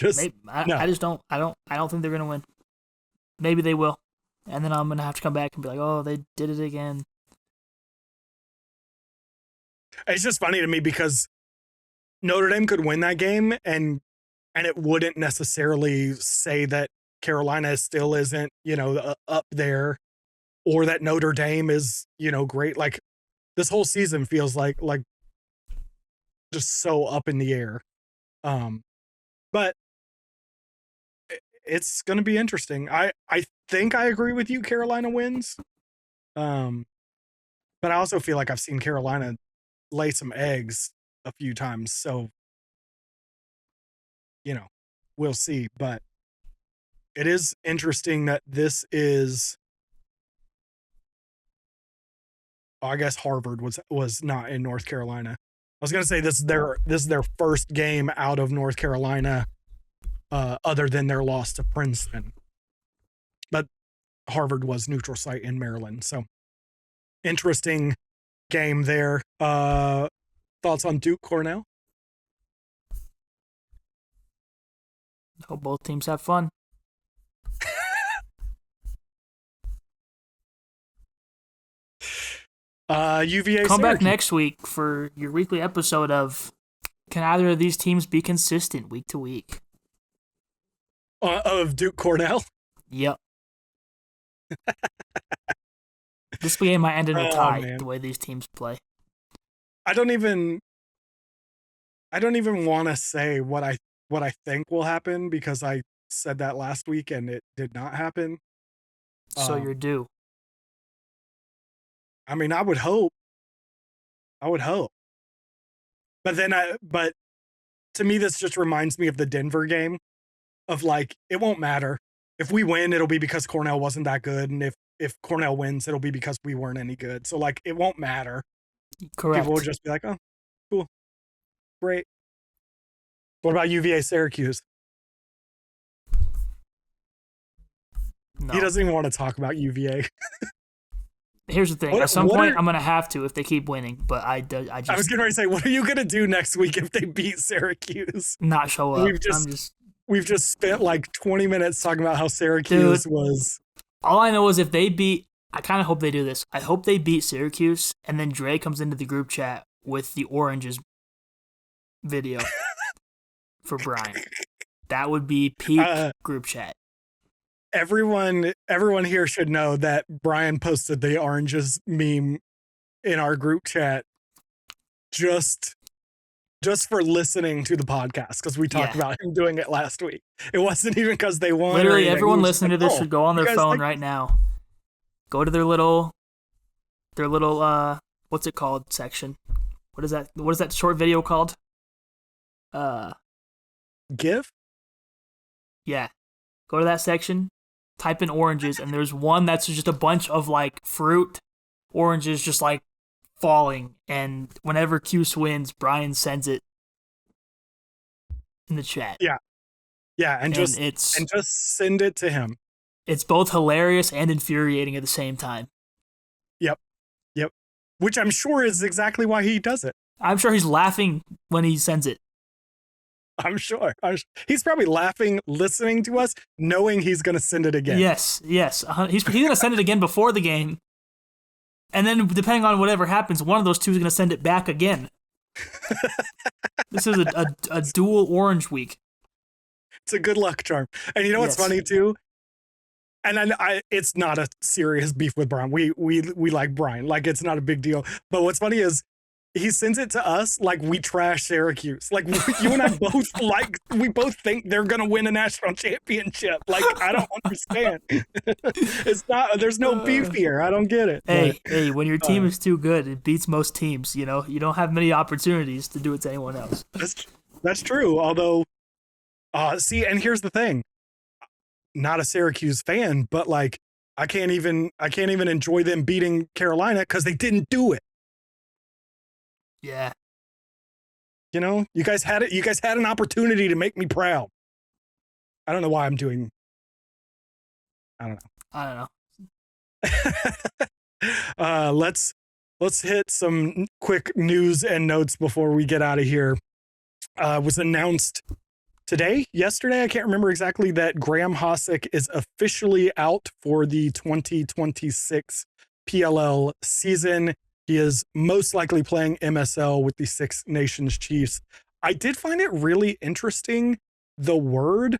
I just don't. I don't think they're gonna win. Maybe they will, and then I'm gonna have to come back and be like, "Oh, they did it again." It's just funny to me because Notre Dame could win that game, and it wouldn't necessarily say that Carolina still isn't, up there, or that Notre Dame is, great. Like this whole season feels like just so up in the air. But it's going to be interesting. I think I agree with you. Carolina wins. But I also feel like I've seen Carolina lay some eggs a few times. So, we'll see. But it is interesting that this is, I guess Harvard was not in North Carolina. I was going to say this is their first game out of North Carolina, other than their loss to Princeton. But Harvard was neutral site in Maryland. So interesting game there. Thoughts on Duke Cornell? Hope both teams have fun. UVA Come Syracuse. back next week for your weekly episode of Can Either of These Teams Be Consistent week to week? Of Duke Cornell? Yep. This game might end in a tie, man. the way these teams play. I don't even want to say what I think will happen because I said that last week and it did not happen. So you're due. I mean, I would hope. But to me, this just reminds me of the Denver game of like, it won't matter. If we win, it'll be because Cornell wasn't that good. And if Cornell wins, it'll be because we weren't any good. So like, it won't matter. Correct. People will just be like, oh, cool. Great. What about UVA Syracuse? No. He doesn't even want to talk about UVA. Here's the thing. At some point, I'm going to have to if they keep winning. But I was getting ready to say, what are you going to do next week if they beat Syracuse? Not show up. We've just spent like 20 minutes talking about how Syracuse was. All I know is if they beat, I kind of hope they do this. I hope they beat Syracuse, and then Dre comes into the group chat with the Oranges video for Brian. That would be peak group chat. Everyone here should know that Brian posted the Oranges meme in our group chat just just for listening to the podcast, because we talked Yeah. about him doing it last week. It wasn't even because they won. Literally, everyone listening to this should go on their phone like right now. Go to their little what's it called section? What is that short video called? GIF? Yeah. Go to that section, type in oranges, and there's one that's just a bunch of like fruit oranges just like falling, and whenever Cuse wins, Brian sends it in the chat. Yeah, and just send it to him. It's both hilarious and infuriating at the same time. Yep. Which I'm sure is exactly why he does it. I'm sure he's laughing when he sends it. I'm sure. He's probably laughing, listening to us, knowing he's going to send it again. Yes. He's going to send it again before the game. And then, depending on whatever happens, one of those two is going to send it back again. This is a dual orange week. It's a good luck charm. And you know what's funny, too? And it's not a serious beef with Brian. We like Brian. Like, it's not a big deal. But what's funny is he sends it to us like we trash Syracuse. Like, you and I both we both think they're going to win a national championship. Like, I don't understand. There's no beef here. I don't get it. Hey, when your team is too good, it beats most teams, you know? You don't have many opportunities to do it to anyone else. That's true. Although, see, and here's the thing. Not a Syracuse fan, but like I can't even enjoy them beating Carolina because they didn't do it. Yeah. You know, you guys had it. You guys had an opportunity to make me proud. I don't know why I'm doing. I don't know. Let's hit some quick news and notes before we get out of here. It was announced yesterday, I can't remember exactly, that Graham Hossack is officially out for the 2026 PLL season. He is most likely playing MSL with the Six Nations Chiefs. I did find it really interesting, the wording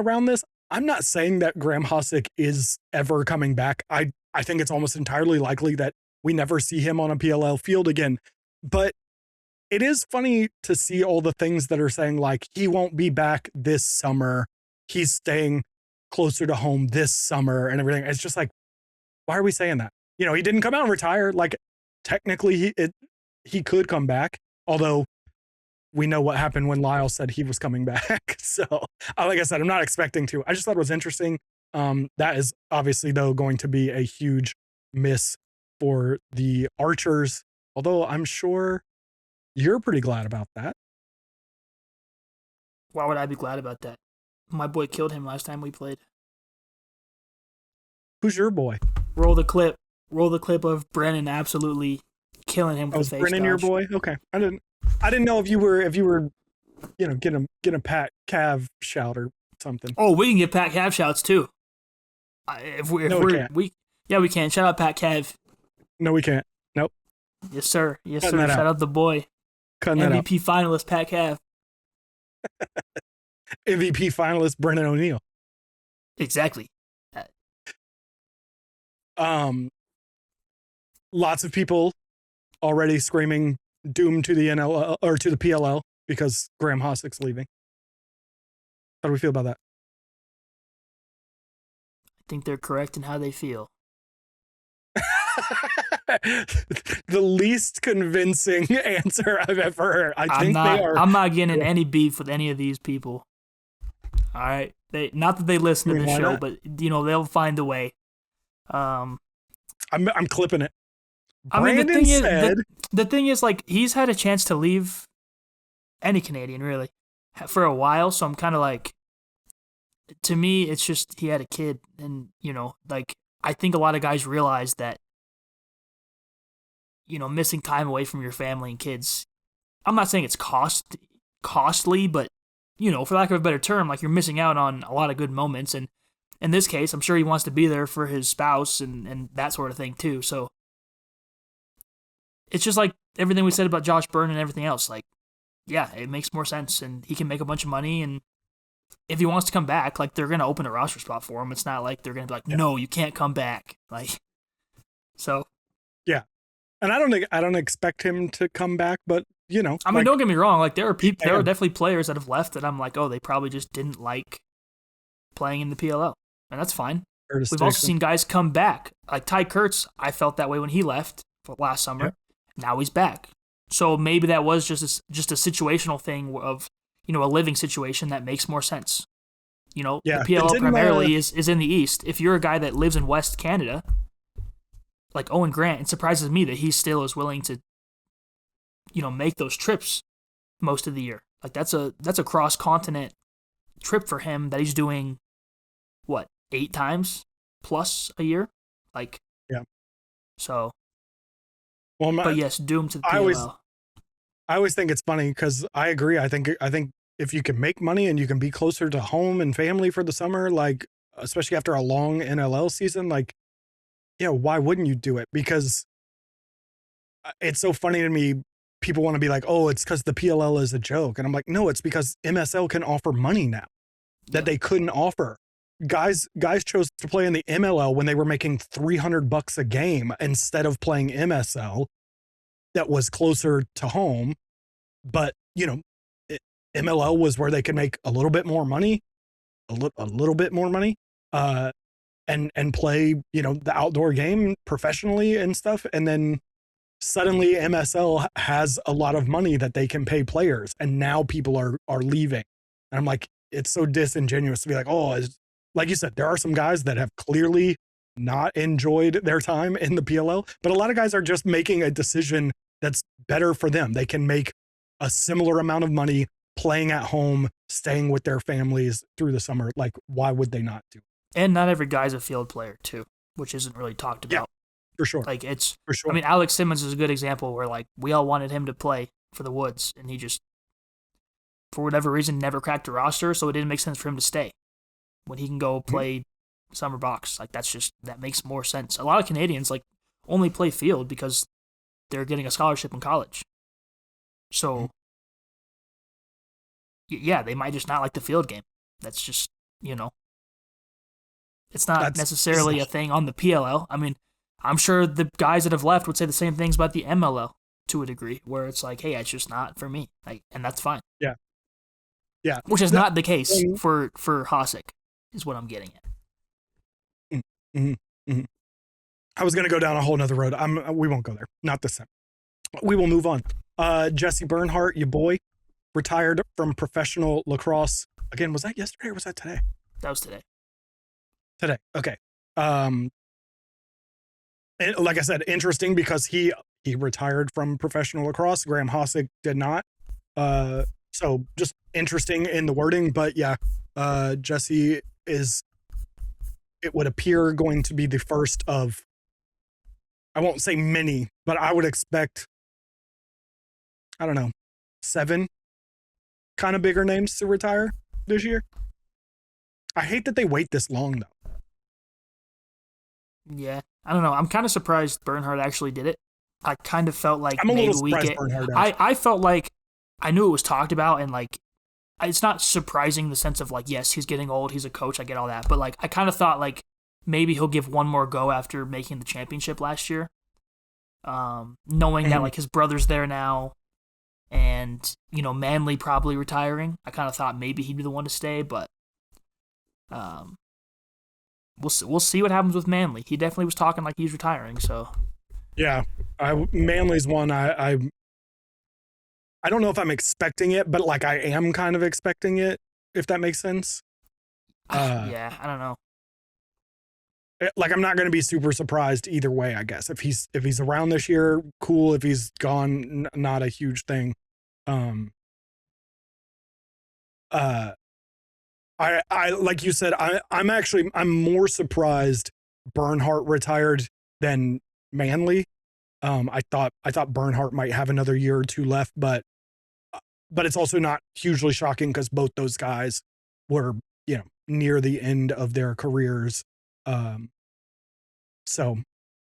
around this. I'm not saying that Graham Hossack is ever coming back. I think it's almost entirely likely that we never see him on a PLL field again. But it is funny to see all the things that are saying, like, he won't be back this summer. He's staying closer to home this summer and everything. It's just like, why are we saying that? You know, he didn't come out and retire. Like, technically, he could come back. Although, we know what happened when Lyle said he was coming back. So, like I said, I'm not expecting to. I just thought it was interesting. That is obviously, though, going to be a huge miss for the Archers. Although, I'm sure you're pretty glad about that. Why would I be glad about that? My boy killed him last time we played. Who's your boy? Roll the clip of Brennan absolutely killing him with the face. Brennan your boy? Okay. I didn't know if you were, you know, get a Pat Cav shout or something. Oh, we can get Pat Cav shouts too. We can. Shout out Pat Cav. No, we can't. Nope. Yes, sir. Yes, Cutting sir. Shout out the boy. MVP finalist Pat Cav. MVP finalist Brennan O'Neill. Exactly. Lots of people already screaming doom to the NL or to the PLL because Graham Hossack's leaving. How do we feel about that? I think they're correct in how they feel. The least convincing answer I've ever heard. They are. I'm not getting in any beef with any of these people. All right, not that they listen to the show, not? but you know they'll find a way. I'm clipping it. I mean, the thing is, like, he's had a chance to leave any Canadian really for a while, so I'm kind of like, to me, it's just he had a kid, and you know, like, I think a lot of guys realize that, you know, missing time away from your family and kids, I'm not saying it's costly, but, you know, for lack of a better term, like, you're missing out on a lot of good moments. And in this case, I'm sure he wants to be there for his spouse and that sort of thing too. So it's just like everything we said about Josh Byrne and everything else. Like, yeah, it makes more sense, and he can make a bunch of money. And if he wants to come back, like, they're going to open a roster spot for him. It's not like they're going to be like, no, you can't come back. Like, so. Yeah. And I don't expect him to come back, but I mean, don't get me wrong. Like there are definitely players that have left that I'm like, oh, they probably just didn't like playing in the PLL, and that's fine. We've also seen guys come back. Like Ty Kirst, I felt that way when he left last summer. Yep. Now he's back. So maybe that was just a situational thing of, a living situation that makes more sense. The PLL primarily is in the East. If you're a guy that lives in West Canada, like Owen Grant, it surprises me that he still is willing to, make those trips most of the year. Like that's a cross-continent trip for him that he's doing, 8 times plus a year? Like, yeah. So, but yes, doomed to the PLL. I always think it's funny because I agree. I think if you can make money and you can be closer to home and family for the summer, like especially after a long NLL season, like, why wouldn't you do it? Because it's so funny to me. People want to be like, oh, it's because the PLL is a joke. And I'm like, no, it's because MSL can offer money now that they couldn't offer. Guys chose to play in the MLL when they were making $300 a game instead of playing MSL that was closer to home. But, MLL was where they could make a little bit more money, a little bit more money, and play, the outdoor game professionally and stuff. And then suddenly MSL has a lot of money that they can pay players. And now people are leaving. And I'm like, it's so disingenuous to be like, oh, like you said, there are some guys that have clearly not enjoyed their time in the PLL, but a lot of guys are just making a decision that's better for them. They can make a similar amount of money playing at home, staying with their families through the summer. Like, why would they not do it? And not every guy's a field player too, which isn't really talked about. Yeah, for sure. Like for sure. I mean, Alex Simmons is a good example where like we all wanted him to play for the Woods, and he just, for whatever reason, never cracked a roster, so it didn't make sense for him to stay when he can go play summer box. Like that makes more sense. A lot of Canadians like only play field because they're getting a scholarship in college. So yeah, they might just not like the field game. That's just, it's not necessarily a thing on the PLL. I mean, I'm sure the guys that have left would say the same things about the MLL to a degree, where it's like, hey, it's just not for me. Like, and that's fine. Yeah. Yeah. Which is not the case for Hasek, is what I'm getting at. I was going to go down a whole nother road. We won't go there. Not this time. We will move on. Jesse Bernhardt, your boy, retired from professional lacrosse. Again, was that yesterday or was that today? That was today. Today. Okay. And like I said, interesting because he retired from professional lacrosse. Graham Hasek did not. So just interesting in the wording, but yeah, Jesse is, it would appear, going to be the first of, I won't say many, but I would expect, I don't know, 7 kind of bigger names to retire this year. I hate that they wait this long though. Yeah, I don't know. I'm kind of surprised Bernhardt actually did it. I kind of felt like I'm a little surprised Bernhardt. I felt like I knew it was talked about, and like it's not surprising in the sense of like, yes, he's getting old, he's a coach, I get all that, but like I kind of thought like maybe he'll give one more go after making the championship last year, knowing that like his brother's there now, and Manley probably retiring. I kind of thought maybe he'd be the one to stay, but we'll see what happens with Manley. He definitely was talking like he's retiring, so yeah, Manley's one I don't know if I'm expecting it, but like I am kind of expecting it, if that makes sense. Yeah, I don't know. Like I'm not going to be super surprised either way, I guess. If he's around this year, cool. If he's gone, not a huge thing. I like you said, I'm more surprised Bernhardt retired than Manley. I thought Bernhardt might have another year or two left, but it's also not hugely shocking because both those guys were, near the end of their careers. So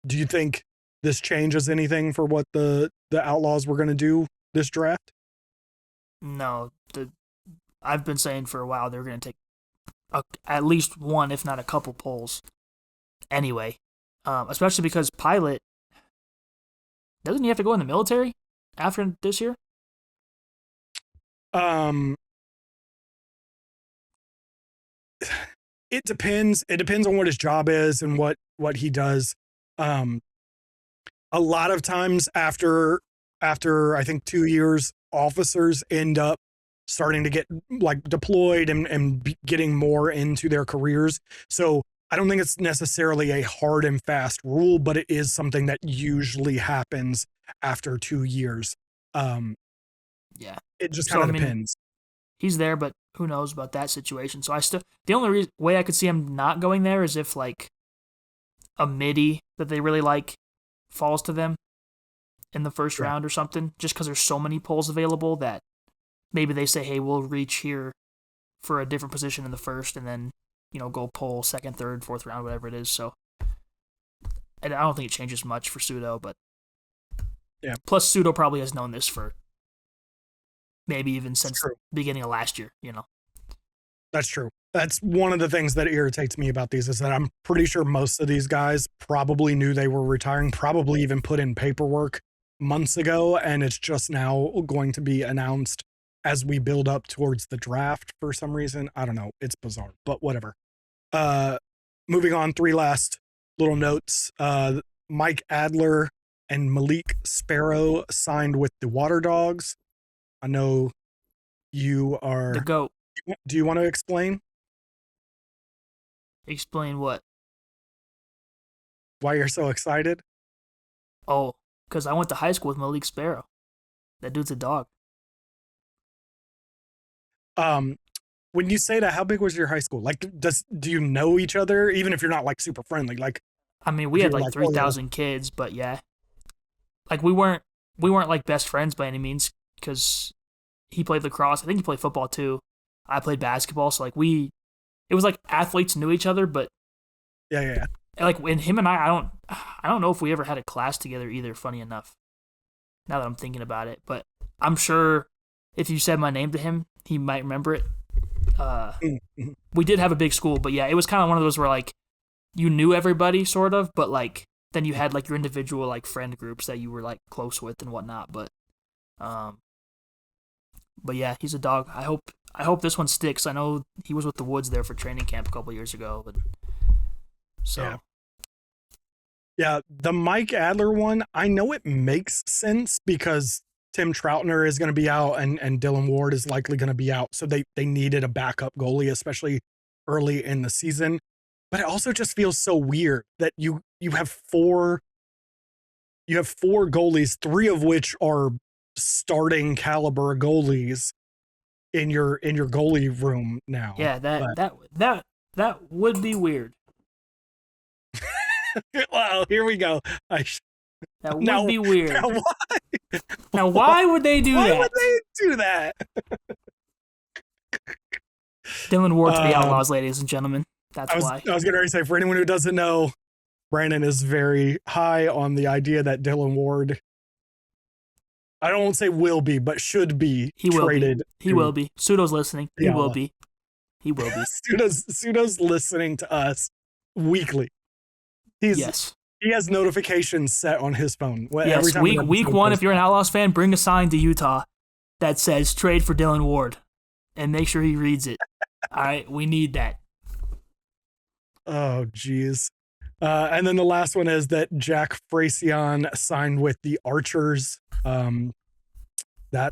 do you think this changes anything for what the Outlaws were going to do this draft? No, I've been saying for a while they're going to take at least one, if not a couple polls. Anyway, especially because Pilot, doesn't he have to go in the military after this year? Um, it depends. It depends on what his job is and what he does. Um, a lot of times after I think 2 years, officers end up starting to get like deployed and getting more into their careers. So I don't think it's necessarily a hard and fast rule, but it is something that usually happens after 2 years. Yeah. It just So, kind of I mean, depends. he's there, but who knows about that situation. So the only way I could see him not going there is if like a midi that they really like falls to them in the first Yeah. round or something, just because there's so many polls available that maybe they say, hey, we'll reach here for a different position in the first and then, go pull second, third, fourth round, whatever it is. So and I don't think it changes much for Pseudo, but yeah. Plus Pseudo probably has known this for maybe even since the beginning of last year, That's true. That's one of the things that irritates me about these is that I'm pretty sure most of these guys probably knew they were retiring, probably even put in paperwork months ago, and it's just now going to be announced as we build up towards the draft for some reason. I don't know. It's bizarre, but whatever. Moving on, 3 last little notes. Mike Adler and Malik Sparrow signed with the Water Dogs. I know you are... The GOAT. Do you want to explain? Explain what? Why you're so excited? Oh, because I went to high school with Malik Sparrow. That dude's a dog. When you say that, how big was your high school? Like, do you know each other, even if you're not like super friendly? Like, I mean, we had like 3,000 kids, but yeah, like we weren't like best friends by any means because he played lacrosse. I think he played football too. I played basketball, so like it was like athletes knew each other, but yeah. Like when him and I don't know if we ever had a class together either. Funny enough, now that I'm thinking about it, but I'm sure if you said my name to him, he might remember it. We did have a big school, but yeah, it was kind of one of those where like you knew everybody sort of, but like then you had like your individual like friend groups that you were like close with and whatnot. But yeah, he's a dog. I hope this one sticks. I know he was with the Woods there for training camp a couple years ago, but so. Yeah, the Mike Adler one, I know it makes sense because Tim Troutner is going to be out and Dylan Ward is likely going to be out. So they needed a backup goalie, especially early in the season. But it also just feels so weird that you have four goalies, 3 of which are starting caliber goalies in your goalie room now. Yeah, that would be weird. Wow, here we go. That would be weird. Now why? Now, why would they do that? Why would they do that? Dylan Ward to the Outlaws, ladies and gentlemen. That's why. I was getting ready to say, for anyone who doesn't know, Brandon is very high on the idea that Dylan Ward, I don't want to say will be, but should be traded. He will be. Pseudo's listening. He will be. He will be. Pseudo's listening to us weekly. Yes. He has notifications set on his phone. Yes, every time week 1, if you're an Outlaws fan, bring a sign to Utah that says trade for Dylan Ward and make sure he reads it. All right, we need that. Oh, geez. And then the last one is that Jack Fracyon signed with the Archers. I'm trying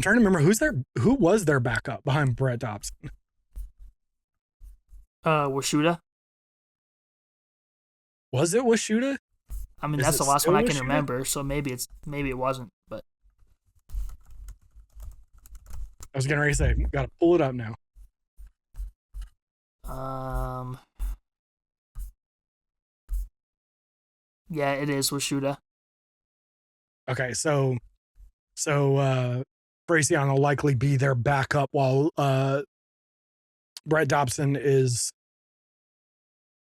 to remember who was their backup behind Brett Dobson. Washuda. Was it Washuda? I mean, that's the last one I can remember, so maybe it wasn't, but I was getting ready to say, gotta pull it up now. Yeah, it is Washuda. Okay, so Fracyon will likely be their backup while Brett Dobson is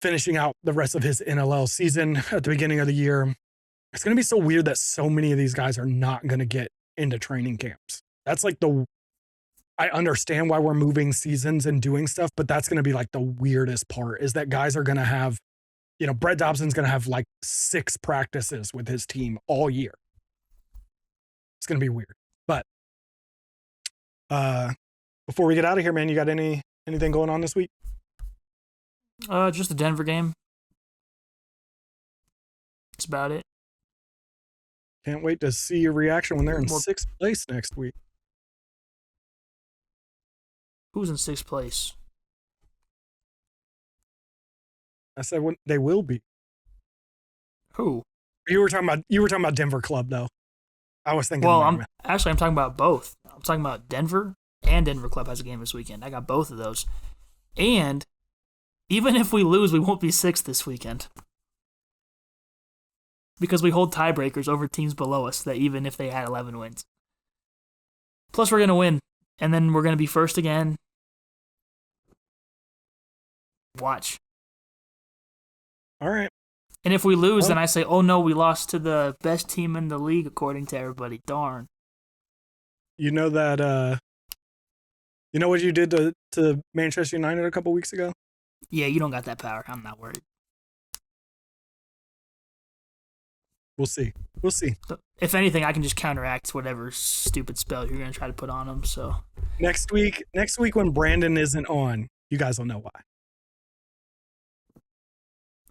finishing out the rest of his NLL season at the beginning of the year. It's going to be so weird that so many of these guys are not going to get into training camps. That's like I understand why we're moving seasons and doing stuff, but that's going to be like the weirdest part is that guys are going to have, Brett Dobson's going to have like 6 practices with his team all year. It's going to be weird, but Before we get out of here, man, you got anything going on this week? Just the Denver game. That's about it. Can't wait to see your reaction when they're in sixth place next week. Who's in sixth place? I said when they will be. Who? You were talking about Denver Club though. I was thinking. Well, I'm talking about both. I'm talking about Denver and Denver Club has a game this weekend. I got both of those. And even if we lose, we won't be sixth this weekend. Because we hold tiebreakers over teams below us that even if they had 11 wins. Plus, we're going to win. And then we're going to be first again. Watch. All right. And if we lose, then I say, oh no, we lost to the best team in the league, according to everybody. Darn. You know that, you know what you did to Manchester United a couple weeks ago? Yeah, you don't got that power. I'm not worried. We'll see. If anything, I can just counteract whatever stupid spell you're going to try to put on them. So next week when Brandon isn't on, you guys will know why.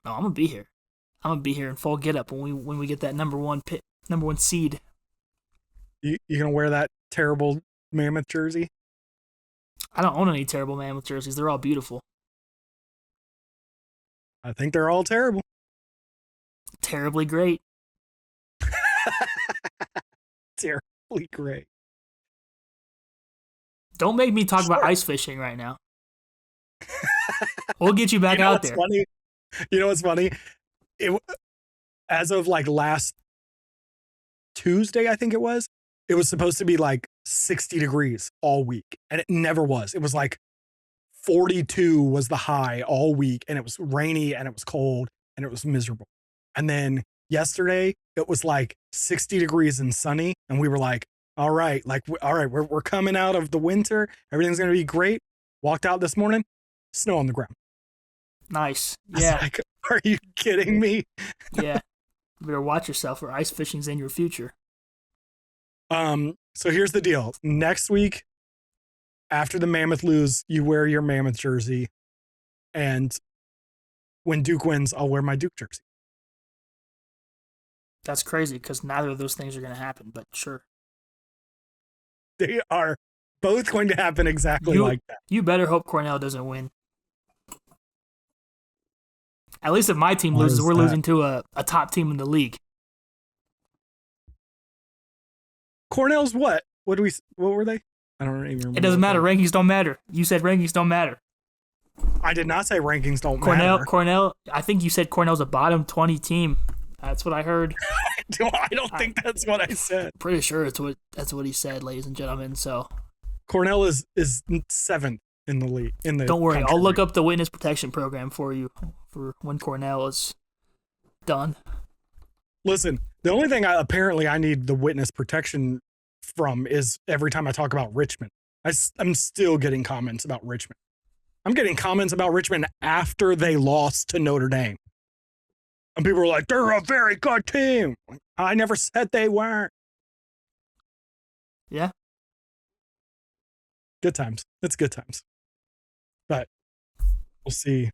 Oh, I'm gonna be here. I'm gonna be here in full get up when we get that number one seed. You gonna wear that terrible Mammoth jersey? I don't own any terrible Mammoth jerseys. They're all beautiful. I think they're all terrible. Terribly great. Terribly great. Don't make me talk about ice fishing right now. We'll get you back out there. Funny? You know what's funny? As of like last Tuesday, I think it was supposed to be like 60 degrees all week, and it never was. It was like 42 was the high all week, and it was rainy, and it was cold, and it was miserable. And then yesterday, it was like 60 degrees and sunny, and we were like, all right, we're coming out of the winter. Everything's going to be great. Walked out this morning, snow on the ground. Nice. Yeah. Like, are you kidding me? Yeah. You better watch yourself, or ice fishing's in your future. So here's the deal. Next week, after the Mammoth lose, you wear your Mammoth jersey. And when Duke wins, I'll wear my Duke jersey. That's crazy because neither of those things are going to happen, but sure. They are both going to happen exactly like that. You better hope Cornell doesn't win. At least if my team loses, we're losing to a top team in the league. Cornell's what? What were they? I don't even remember. It doesn't matter. Rankings don't matter. You said rankings don't matter. I did not say rankings don't matter. Cornell, I think you said Cornell's a bottom 20 team. That's what I heard. I don't think that's what I said. Pretty sure that's what he said, ladies and gentlemen. So Cornell is 7th in the league. Don't worry, I'll look up the witness protection program for you for when Cornell is done. Listen, the only thing I need the witness protection from is every time I talk about Richmond. I'm still getting comments about Richmond. I'm getting comments about Richmond after they lost to Notre Dame. And people are like, they're a very good team. I never said they weren't. Yeah. Good times. It's good times. But we'll see.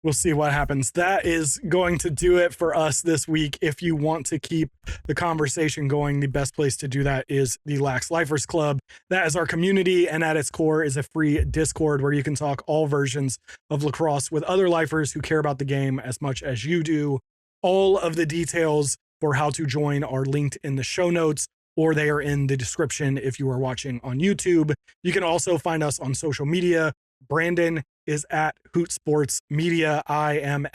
We'll see what happens. That is going to do it for us this week. If you want to keep the conversation going, the best place to do that is the Lax Lifers Club. That is our community, and at its core is a free Discord where you can talk all versions of lacrosse with other lifers who care about the game as much as you do. All of the details for how to join are linked in the show notes, or they are in the description if you are watching on YouTube. You can also find us on social media. Brandon is at Hoot Sports Media. I am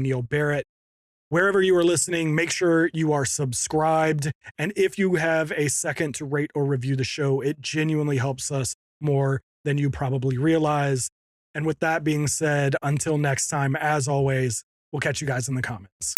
Neil Barrett. Wherever you are listening, make sure you are subscribed. And if you have a second to rate or review the show, it genuinely helps us more than you probably realize. And with that being said, until next time, as always, we'll catch you guys in the comments.